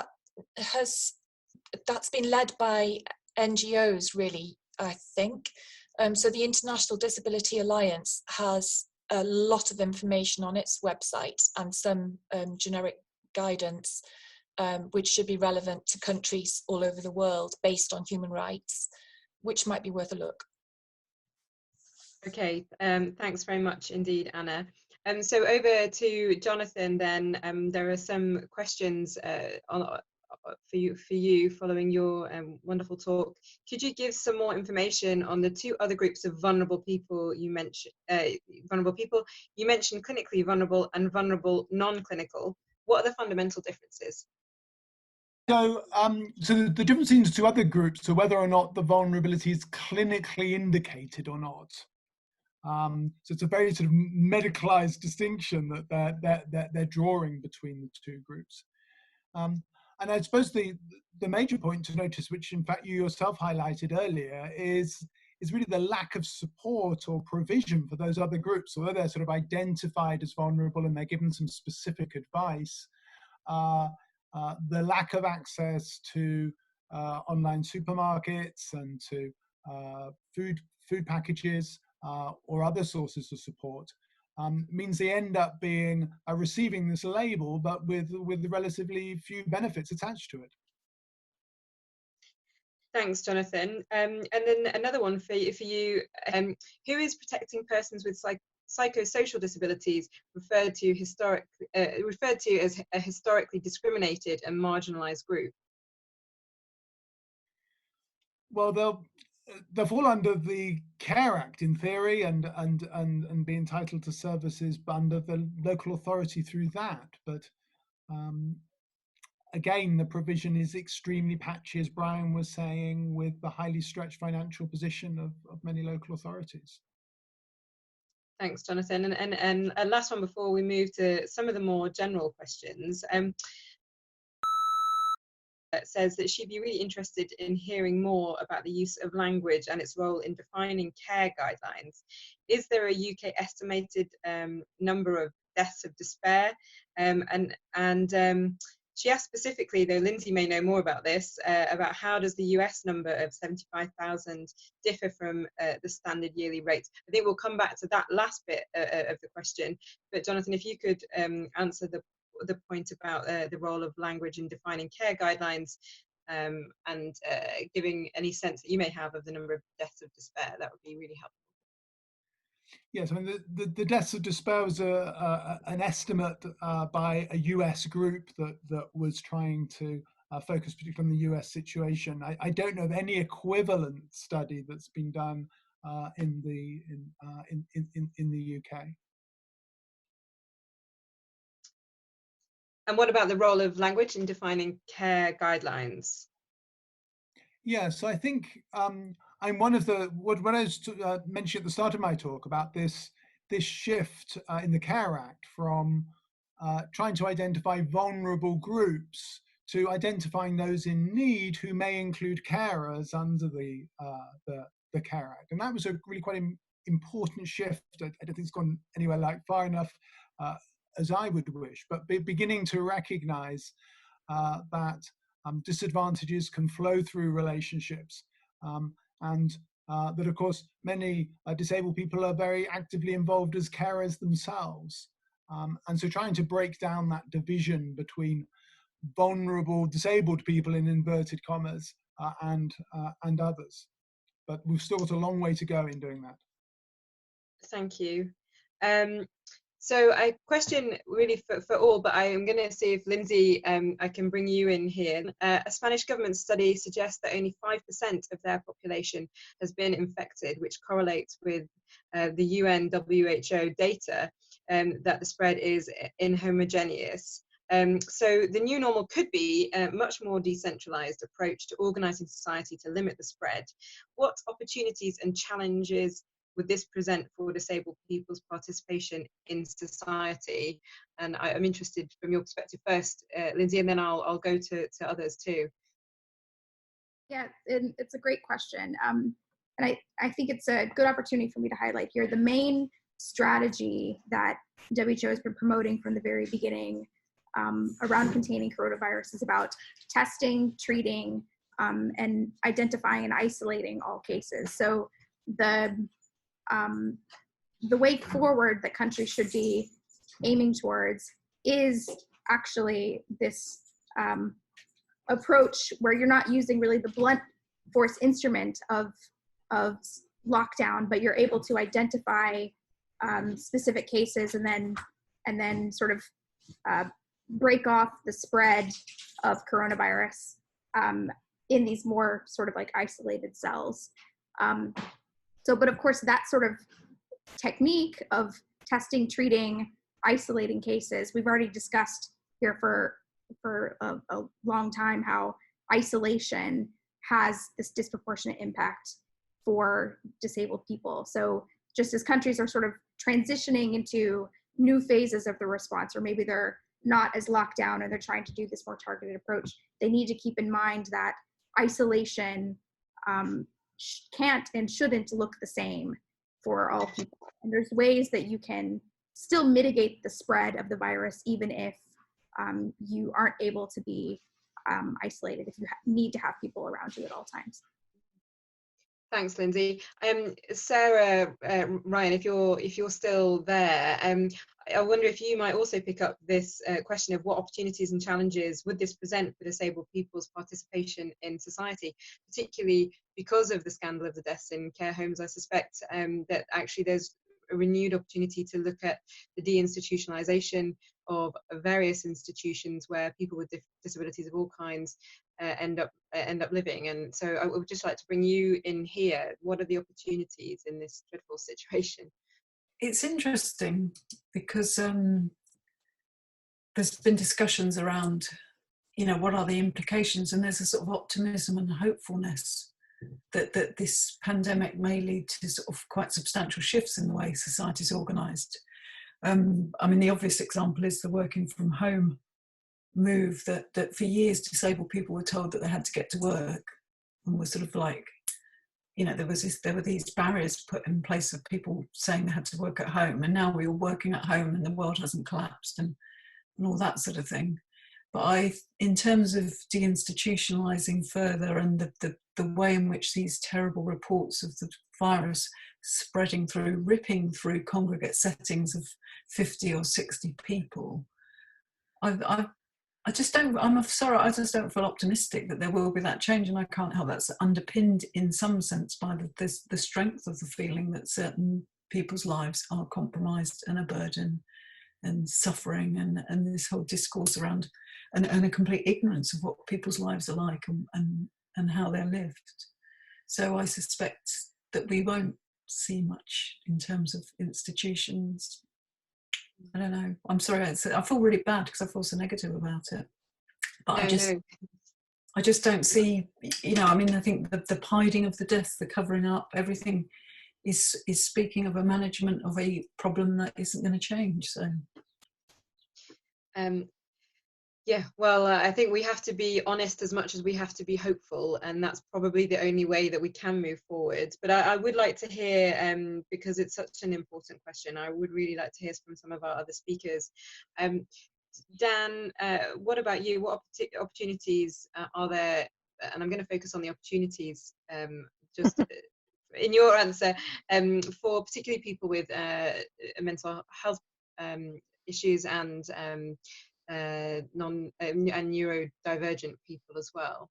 that's been led by NGOs, really, I think. So the International Disability Alliance has a lot of information on its website and some generic guidance which should be relevant to countries all over the world based on human rights, which might be worth a look. Okay, thanks very much indeed, Anna. So over to Jonathan then. There are some questions for you following your wonderful talk. Could you give some more information on the two other groups of vulnerable people you mentioned? You mentioned clinically vulnerable and vulnerable non-clinical. What are the fundamental differences? So, so the difference in the two other groups, so whether or not the vulnerability is clinically indicated or not. So it's a very sort of medicalized distinction that they're drawing between the two groups. And I suppose the major point to notice, which in fact you yourself highlighted earlier, is really the lack of support or provision for those other groups. Although they're sort of identified as vulnerable and they're given some specific advice, the lack of access to online supermarkets and to food packages or other sources of support means they end up being receiving this label, but with relatively few benefits attached to it. Thanks, Jonathan. And then another one for you. Who is protecting persons with psychosocial disabilities referred to as a historically discriminated and marginalised group? Well, they'll fall under the Care Act in theory and be entitled to services under the local authority through that. But again, the provision is extremely patchy, as Brian was saying, with the highly stretched financial position of many local authorities. Thanks, Jonathan. And a last one before we move to some of the more general questions. Says that she'd be really interested in hearing more about the use of language and its role in defining care guidelines. Is there a UK estimated number of deaths of despair? She asked specifically, though Lindsay may know more about this, about how does the US number of 75,000 differ from the standard yearly rates? I think we'll come back to that last bit of the question, but Jonathan, if you could answer the point about the role of language in defining care guidelines and giving any sense that you may have of the number of deaths of despair, that would be really helpful. Yes, I mean, the deaths of despair was an estimate by a US group that was trying to focus particularly on the US situation. I don't know of any equivalent study that's been done in the UK. And what about the role of language in defining care guidelines? Yeah, so I think I'm one of the, what I was mentioning at the start of my talk about this shift in the Care Act from trying to identify vulnerable groups to identifying those in need who may include carers under the Care Act. And that was a really quite important shift. I don't think it's gone anywhere like far enough as I would wish, but beginning to recognize that disadvantages can flow through relationships, and that of course many disabled people are very actively involved as carers themselves, and so trying to break down that division between vulnerable disabled people in inverted commas and others, but we've still got a long way to go in doing that. Thank you. So a question really for all, but I am going to see if Lindsay, I can bring you in here. A Spanish government study suggests that only 5% of their population has been infected, which correlates with the UN WHO data that the spread is inhomogeneous. So the new normal could be a much more decentralized approach to organizing society to limit the spread. What opportunities and challenges would this present for disabled people's participation in society? And I'm interested from your perspective first, Lindsay, and then I'll go to others too. Yeah, it's a great question. And I think it's a good opportunity for me to highlight here. The main strategy that WHO has been promoting from the very beginning around containing coronavirus is about testing, treating, and identifying and isolating all cases. So the way forward that countries should be aiming towards is actually this approach where you're not using really the blunt force instrument of lockdown, but you're able to identify specific cases and then sort of break off the spread of coronavirus in these more sort of like isolated cells. But of course, that sort of technique of testing, treating, isolating cases, we've already discussed here for a long time how isolation has this disproportionate impact for disabled people. So just as countries are sort of transitioning into new phases of the response, or maybe they're not as locked down and they're trying to do this more targeted approach, they need to keep in mind that isolation can't and shouldn't look the same for all people. And there's ways that you can still mitigate the spread of the virus even if you aren't able to be isolated, if you need to have people around you at all times. Thanks, Lindsay. Sarah, Ryan, if you're still there, I wonder if you might also pick up this question of what opportunities and challenges would this present for disabled people's participation in society, particularly because of the scandal of the deaths in care homes. I suspect that actually there's a renewed opportunity to look at the deinstitutionalization of various institutions where people with disabilities of all kinds end up living. And so I would just like to bring you in here. What are the opportunities in this dreadful situation? It's interesting because there's been discussions around, what are the implications, and there's a sort of optimism and hopefulness that this pandemic may lead to sort of quite substantial shifts in the way society is organised. I mean, the obvious example is the working from home move that for years disabled people were told that they had to get to work, and were sort of like, there were these barriers put in place of people saying they had to work at home, and now we're all working at home and the world hasn't collapsed and all that sort of thing. But in terms of deinstitutionalizing further and the way in which these terrible reports of the virus spreading through, ripping through congregate settings of 50 or 60 people, I just don't feel optimistic that there will be that change, and I can't help that's underpinned in some sense by the strength of the feeling that certain people's lives are compromised and a burden and suffering, and this whole discourse around and a complete ignorance of what people's lives are like and how they're lived. So I suspect that we won't see much in terms of institutions. I don't know. I'm sorry. I feel really bad because I feel so negative about it. But I just don't see, I mean, I think the hiding of the death, the covering up, everything is speaking of a management of a problem that isn't going to change. So. Yeah, well, I think we have to be honest as much as we have to be hopeful, and that's probably the only way that we can move forward. But I would like to hear, because it's such an important question, I would really like to hear from some of our other speakers. Dan, what about you? What opportunities are there? And I'm going to focus on the opportunities just in your answer for particularly people with mental health issues and neurodivergent people as well.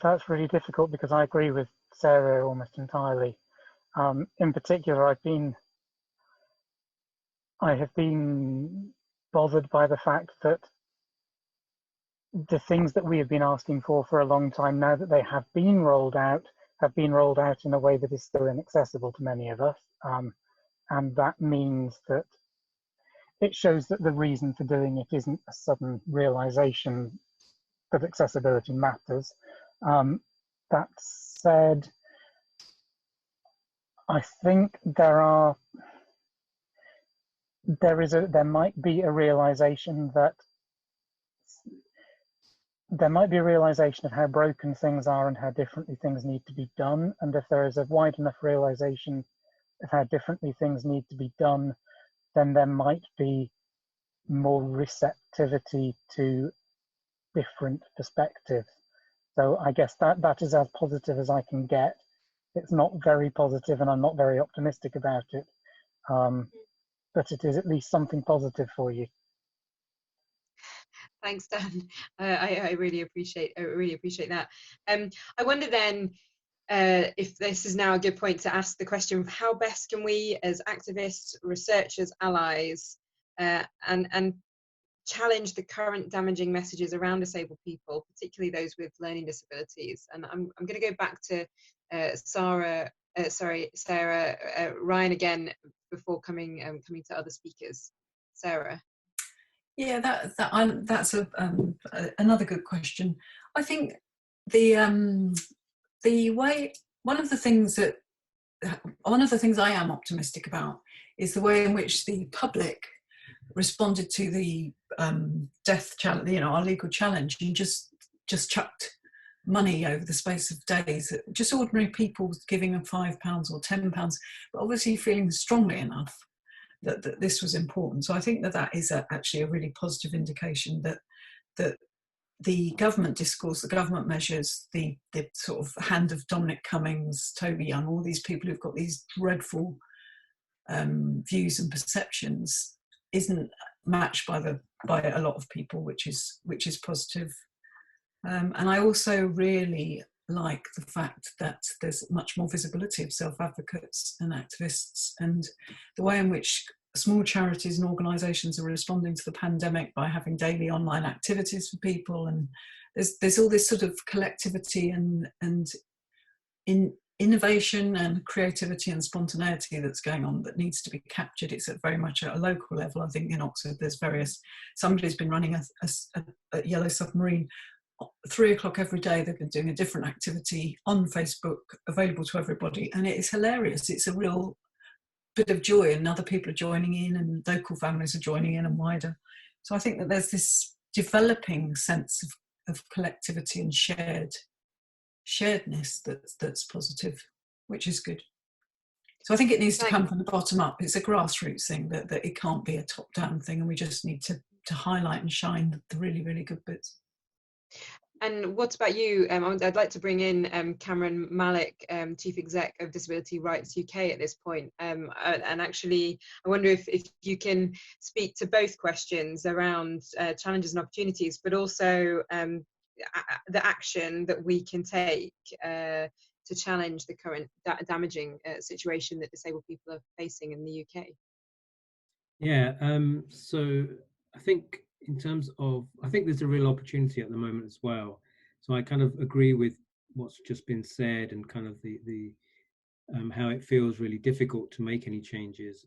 That's really difficult because I agree with Sarah almost entirely. In particular, I've been I have been bothered by the fact that the things that we have been asking for a long time, now that they have been rolled out in a way that is still inaccessible to many of us. And that means that it shows that the reason for doing it isn't a sudden realization that accessibility matters. That said, I think there might be a realization of how broken things are and how differently things need to be done. And if there is a wide enough realization of how differently things need to be done, then there might be more receptivity to different perspectives. So I guess that is as positive as I can get. It's not very positive and I'm not very optimistic about it. But it is at least something positive for you. Thanks, Dan. I really appreciate that. I wonder then if this is now a good point to ask the question of how best can we, as activists, researchers, allies, and challenge the current damaging messages around disabled people, particularly those with learning disabilities. And I'm going to go back to Sarah, Ryan again before coming to other speakers. Sarah. Yeah, that's another good question. I think the way one of the things I am optimistic about is the way in which the public responded to the death challenge, our legal challenge, and just chucked money over the space of days. Just ordinary people giving them £5 or £10, but obviously feeling strongly enough that this was important. So I think that is actually a really positive indication that the government discourse, the government measures, the sort of hand of Dominic Cummings, Toby Young, all these people who've got these dreadful views and perceptions, isn't matched by a lot of people, which is positive. And I also really like the fact that there's much more visibility of self-advocates and activists, and the way in which small charities and organisations are responding to the pandemic by having daily online activities for people. And there's all this sort of collectivity and in innovation and creativity and spontaneity that's going on that needs to be captured. It's very much at a local level. I think in Oxford there's somebody's been running a Yellow Submarine 3 o'clock every day. They've been doing a different activity on Facebook, available to everybody, and it is hilarious. It's a real bit of joy, and other people are joining in, and local families are joining in, and wider. So I think that there's this developing sense of collectivity and sharedness that's positive, which is good. So I think it needs to come from the bottom up. It's a grassroots thing, that it can't be a top-down thing, and we just need to highlight and shine the really, really good bits. And what about you? I'd like to bring in Cameron Malik, Chief Exec of Disability Rights UK at this point. And actually, I wonder if you can speak to both questions around challenges and opportunities, but also the action that we can take to challenge the current damaging situation that disabled people are facing in the UK. Yeah, so I think in terms of, I think there's a real opportunity at the moment as well. So I kind of agree with what's just been said, and kind of the how it feels really difficult to make any changes.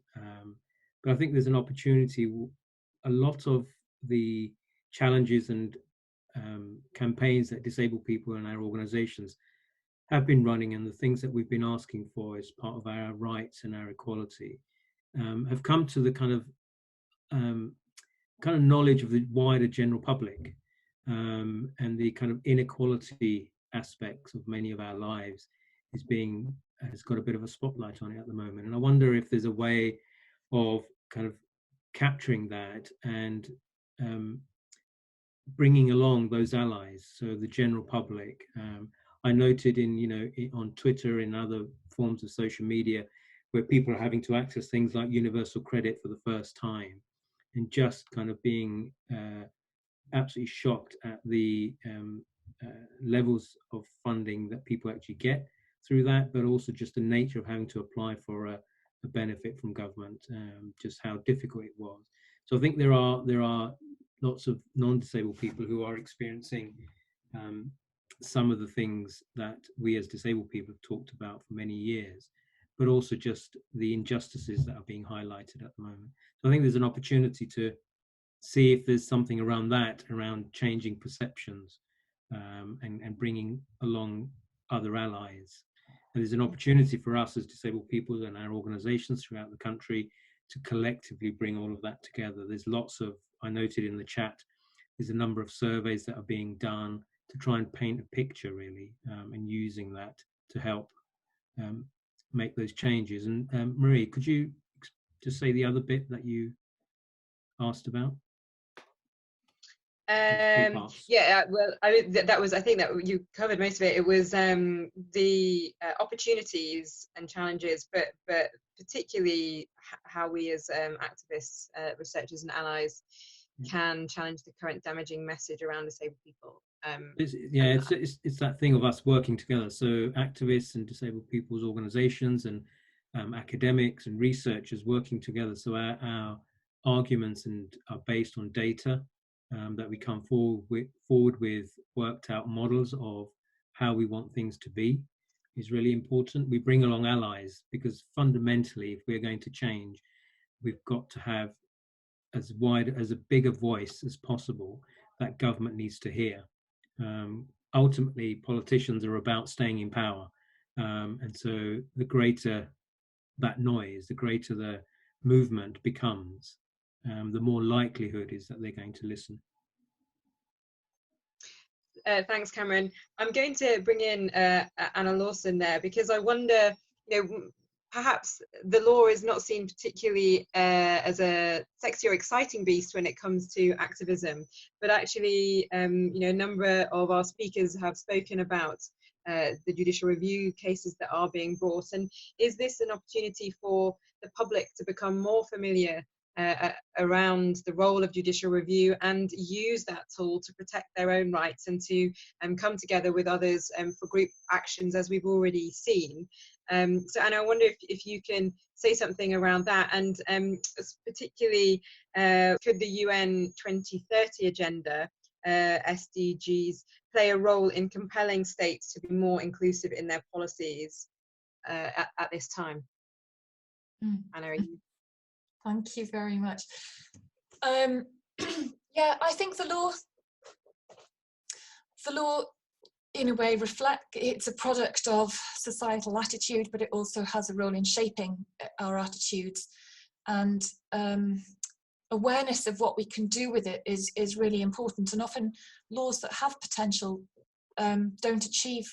But I think there's an opportunity. A lot of the challenges and campaigns that disabled people in our organizations have been running, and the things that we've been asking for as part of our rights and our equality, have come to the kind of knowledge of the wider general public, and the kind of inequality aspects of many of our lives has got a bit of a spotlight on it at the moment. And I wonder if there's a way of kind of capturing that and bringing along those allies, so the general public. I noted on Twitter and other forms of social media where people are having to access things like universal credit for the first time, and just kind of being absolutely shocked at the levels of funding that people actually get through that, but also just the nature of having to apply for a a benefit from government, just how difficult it was. So I think there are lots of non-disabled people who are experiencing some of the things that we as disabled people have talked about for many years, but also just the injustices that are being highlighted at the moment. So I think there's an opportunity to see if there's something around that, around changing perceptions, and bringing along other allies. And there's an opportunity for us as disabled people and our organisations throughout the country to collectively bring all of that together. There's lots of, I noted in the chat, there's a number of surveys that are being done to try and paint a picture, really, and using that to help make those changes. And Marie, could you just say the other bit that you asked about? Yeah, well, I mean, that was, I think that you covered most of it. It was the opportunities and challenges, but particularly how we as activists, researchers and allies can challenge the current damaging message around disabled people. It's that thing of us working together. So activists and disabled people's organizations and academics and researchers working together. So our arguments are based on data, that we come forward with worked out models of how we want things to be is really important. We bring along allies, because fundamentally, if we're going to change, we've got to have as a bigger voice as possible that government needs to hear. Ultimately, politicians are about staying in power. And so the greater that noise, the greater the movement becomes, the more likelihood is that they're going to listen. Thanks, Cameron. I'm going to bring in Anna Lawson there, because I wonder, perhaps the law is not seen particularly as a sexy or exciting beast when it comes to activism, but actually, a number of our speakers have spoken about the judicial review cases that are being brought. And is this an opportunity for the public to become more familiar around the role of judicial review and use that tool to protect their own rights and to come together with others for group actions, as we've already seen? So Anna, I wonder if you can say something around that, and particularly could the UN 2030 agenda, SDGs, play a role in compelling states to be more inclusive in their policies at this time? Anna, are you? Thank you very much. Yeah, I think the law in a way it's a product of societal attitude, but it also has a role in shaping our attitudes, and awareness of what we can do with it is really important. And often laws that have potential don't achieve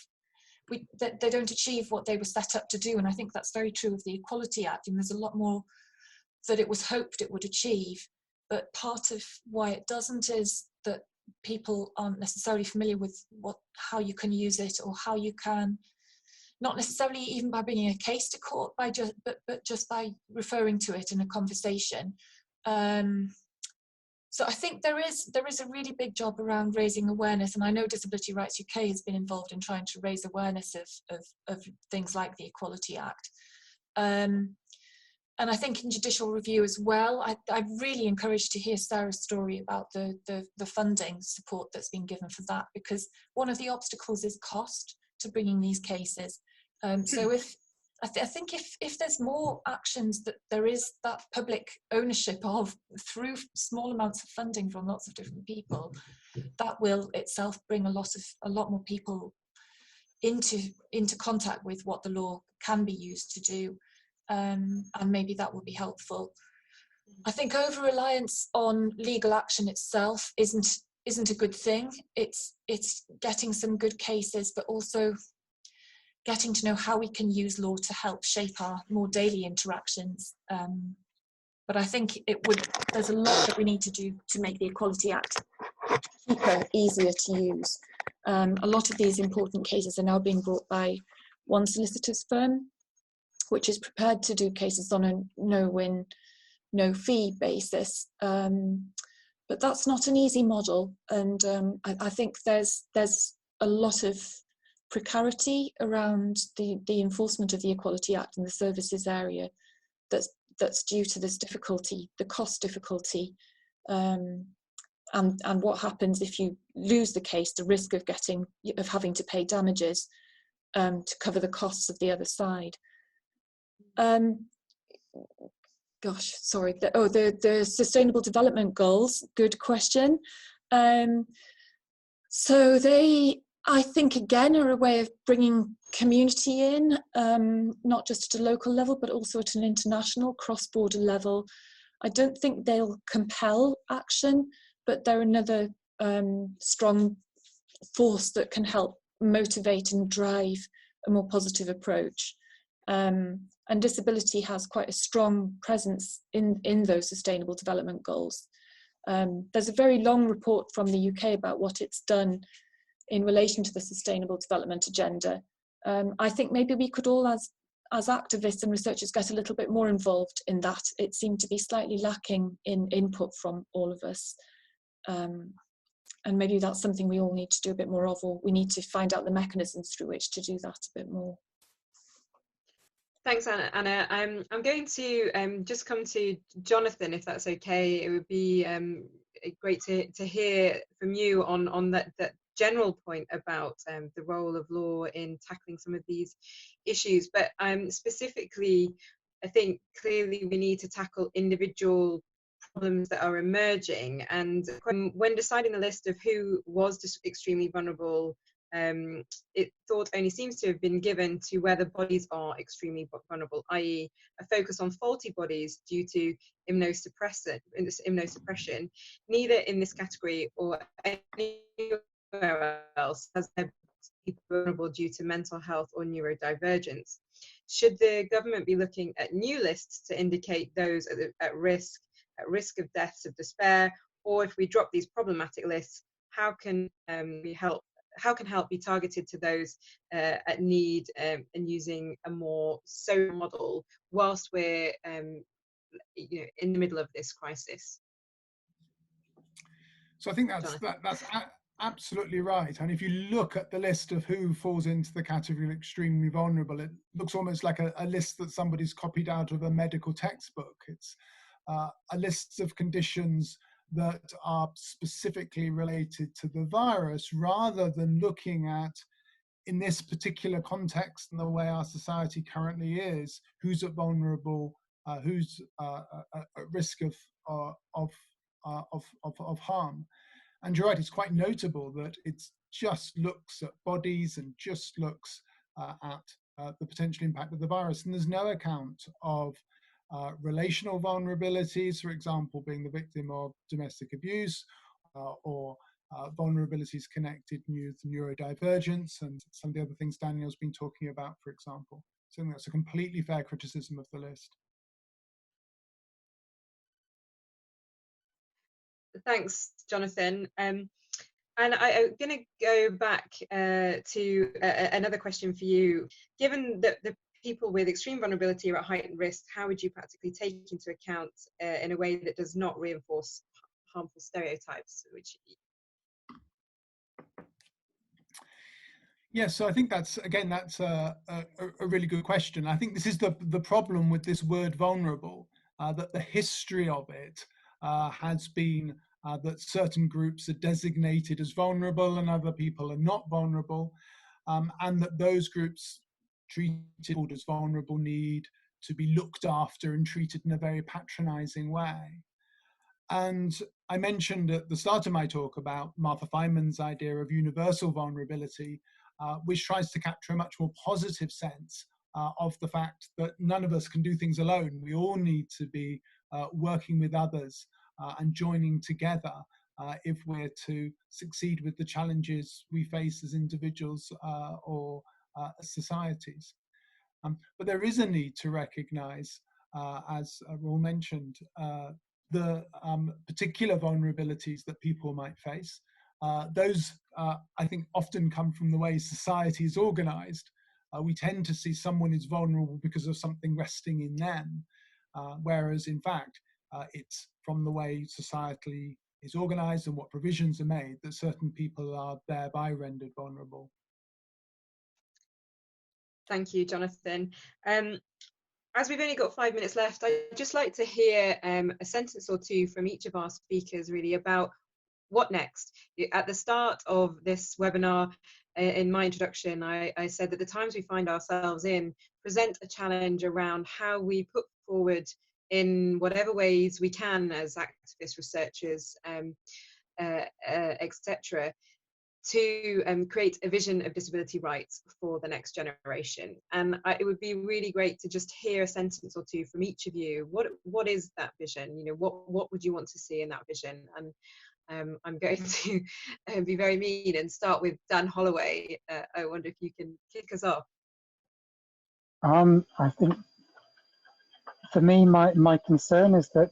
what they were set up to do, and I think that's very true of the Equality Act, and there's a lot more that it was hoped it would achieve, but part of why it doesn't is that people aren't necessarily familiar with how you can use it, or how you can, not necessarily even by bringing a case to court, but just by referring to it in a conversation. So I think there is a really big job around raising awareness, and I know Disability Rights UK has been involved in trying to raise awareness of things like the Equality Act. And I think in judicial review as well, I'm really encouraged to hear Sarah's story about the funding support that's been given for that, because one of the obstacles is cost to bringing these cases. So I think if there's more actions that there is that public ownership of through small amounts of funding from lots of different people, that will itself bring a lot more people into contact with what the law can be used to do. And maybe that will be helpful. I think over-reliance on legal action itself isn't a good thing. It's getting some good cases, but also getting to know how we can use law to help shape our more daily interactions. But I think there's a lot that we need to do to make the Equality Act cheaper, easier to use. A lot of these important cases are now being brought by one solicitor's firm, which is prepared to do cases on a no-win, no-fee basis. But that's not an easy model. And I think there's a lot of precarity around the enforcement of the Equality Act in the services area. that's due to this difficulty, the cost difficulty, and what happens if you lose the case, the risk of having to pay damages to cover the costs of the other side. Gosh, sorry. The Sustainable Development Goals. Good question. So they, I think, again, are a way of bringing community in, not just at a local level, but also at an international, cross-border level. I don't think they'll compel action, but they're another strong force that can help motivate and drive a more positive approach. And disability has quite a strong presence in those Sustainable Development Goals. There's a very long report from the UK about what it's done in relation to the Sustainable Development Agenda. I think maybe we could all, as activists and researchers, get a little bit more involved in that. It seemed to be slightly lacking in input from all of us. And maybe that's something we all need to do a bit more of, or we need to find out the mechanisms through which to do that a bit more. Thanks, Anna. I'm going to just come to Jonathan, if that's okay. It would be great to hear from you on that general point about the role of law in tackling some of these issues. But specifically, I think clearly we need to tackle individual problems that are emerging. And when deciding the list of who was just extremely vulnerable, thought only seems to have been given to whether bodies are extremely vulnerable, i.e. a focus on faulty bodies due to immunosuppression. Neither in this category or anywhere else has there been vulnerable due to mental health or neurodivergence. Should the government be looking at new lists to indicate those at risk of deaths of despair, or if we drop these problematic lists, how can help be targeted to those at need, and using a more social model whilst we're in the middle of this crisis? So I think that's absolutely right. And if you look at the list of who falls into the category of extremely vulnerable, it looks almost like a list that somebody's copied out of a medical textbook. It's a list of conditions that are specifically related to the virus, rather than looking at, in this particular context and the way our society currently is, who's at vulnerable, who's at risk of harm. And you're right, it's quite notable that it just looks at bodies and just looks at the potential impact of the virus, and there's no account of relational vulnerabilities, for example, being the victim of domestic abuse, or vulnerabilities connected with neurodivergence and some of the other things Daniel's been talking about, for example. So I think that's a completely fair criticism of the list. Thanks, Jonathan. And I'm going to go back to another question for you. Given that the people with extreme vulnerability are at heightened risk, how would you practically take into account in a way that does not reinforce harmful stereotypes? Yeah, so I think that's a really good question. I think this is the problem with this word vulnerable, that the history of it has been that certain groups are designated as vulnerable and other people are not vulnerable, and that those groups treated as vulnerable need to be looked after and treated in a very patronizing way. And I mentioned at the start of my talk about Martha Feynman's idea of universal vulnerability, which tries to capture a much more positive sense of the fact that none of us can do things alone. We all need to be working with others and joining together if we're to succeed with the challenges we face as individuals or as societies. But there is a need to recognize, as Raul mentioned, the particular vulnerabilities that people might face. Those, I think, often come from the way society is organized. We tend to see someone is vulnerable because of something resting in them, whereas in fact, it's from the way society is organized and what provisions are made that certain people are thereby rendered vulnerable. Thank you, Jonathan. as we've only got 5 minutes left, I'd just like to hear a sentence or two from each of our speakers really about what next. At the start of this webinar, in my introduction, I said that the times we find ourselves in present a challenge around how we put forward in whatever ways we can as activists, researchers, etc., to create a vision of disability rights for the next generation. And it would be really great to just hear a sentence or two from each of you. What is that vision? You know, what would you want to see in that vision? And I'm going to be very mean and start with Dan Holloway. I wonder if you can kick us off. I think for me, my concern is that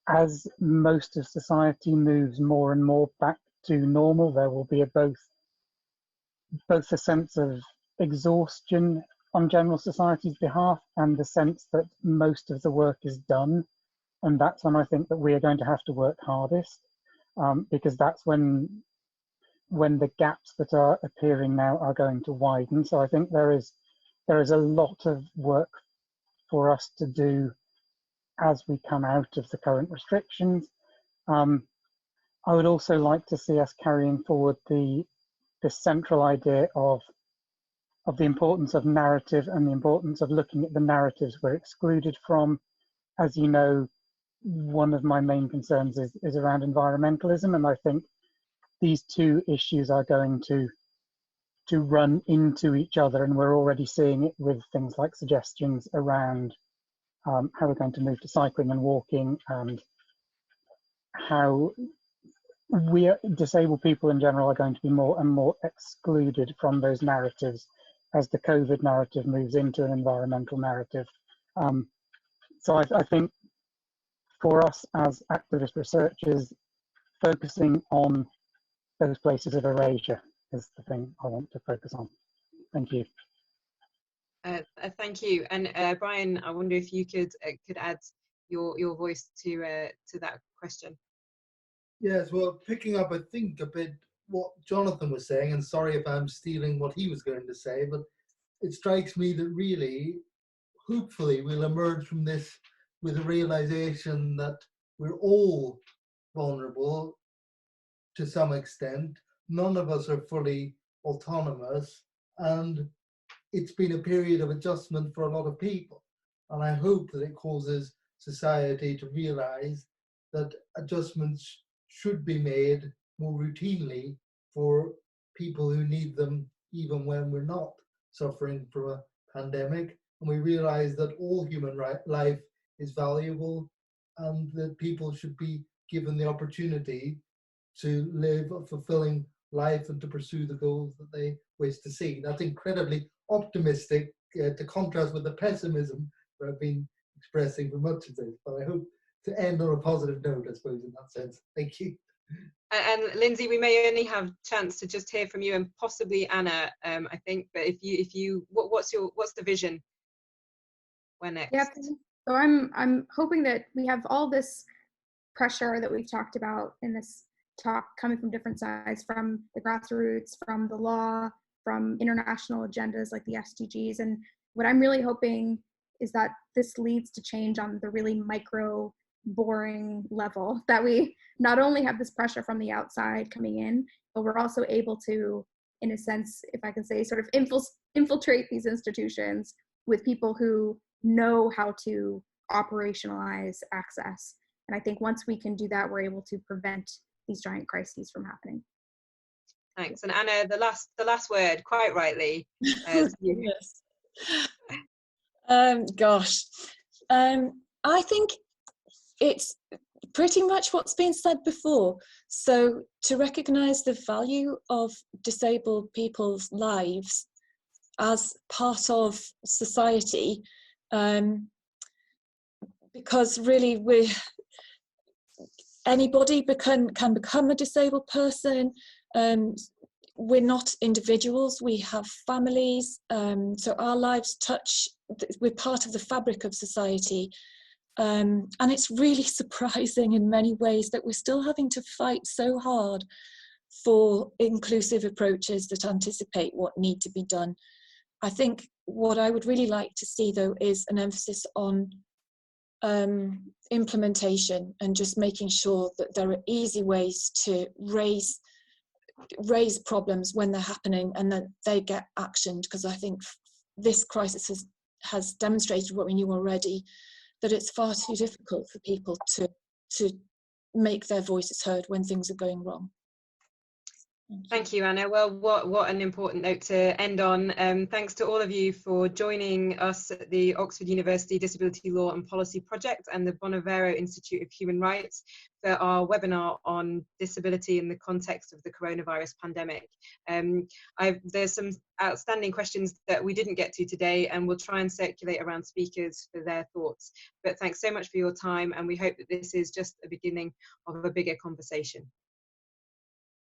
as most of society moves more and more back to normal, there will be both a sense of exhaustion on general society's behalf and the sense that most of the work is done. And that's when I think that we are going to have to work hardest, because that's when the gaps that are appearing now are going to widen. So I think there is a lot of work for us to do as we come out of the current restrictions. I would also like to see us carrying forward the central idea of the importance of narrative and the importance of looking at the narratives we're excluded from. As you know, one of my main concerns is around environmentalism, and I think these two issues are going to run into each other, and we're already seeing it with things like suggestions around how we're going to move to cycling and walking, and how disabled people in general are going to be more and more excluded from those narratives as the COVID narrative moves into an environmental narrative. So I think for us as activist researchers, focusing on those places of erasure is the thing I want to focus on. Thank you. Thank you. And Brian, I wonder if you could add your voice to that question. Yes, well, picking up, I think, a bit what Jonathan was saying, and sorry if I'm stealing what he was going to say, but it strikes me that really, hopefully, we'll emerge from this with a realization that we're all vulnerable to some extent. None of us are fully autonomous, and it's been a period of adjustment for a lot of people. And I hope that it causes society to realize that adjustments should be made more routinely for people who need them, even when we're not suffering from a pandemic. And we realize that all human life is valuable, and that people should be given the opportunity to live a fulfilling life and to pursue the goals that they wish to see. That's incredibly optimistic, to contrast with the pessimism that I've been expressing for much of this. But I hope to end on a positive note, I suppose, in that sense. Thank you. And Lindsay, we may only have chance to just hear from you, and possibly Anna, I think. But if you, what's the vision? Where next? Yeah, so I'm hoping that we have all this pressure that we've talked about in this talk coming from different sides, from the grassroots, from the law, from international agendas like the SDGs. And what I'm really hoping is that this leads to change on the really micro, boring level, that we not only have this pressure from the outside coming in, but we're also able to, in a sense, if I can say, sort of infiltrate these institutions with people who know how to operationalize access. And I think once we can do that, we're able to prevent these giant crises from happening. Thanks. And Anna, the last word, quite rightly. Yes. Gosh, I think it's pretty much what's been said before. So to recognise the value of disabled people's lives as part of society, because really anybody can become a disabled person. We're not individuals, we have families, so our lives we're part of the fabric of society. And it's really surprising in many ways that we're still having to fight so hard for inclusive approaches that anticipate what need to be done. I think what I would really like to see, though, is an emphasis on implementation and just making sure that there are easy ways to raise problems when they're happening and that they get actioned, because I think this crisis has demonstrated what we knew already, that it's far too difficult for people to make their voices heard when things are going wrong. Thank you, Anna. Well, what an important note to end on. Thanks to all of you for joining us at the Oxford University Disability Law and Policy Project and the Bonavero Institute of Human Rights for our webinar on disability in the context of the coronavirus pandemic. There's some outstanding questions that we didn't get to today, and we'll try and circulate around speakers for their thoughts. But thanks so much for your time, and we hope that this is just the beginning of a bigger conversation.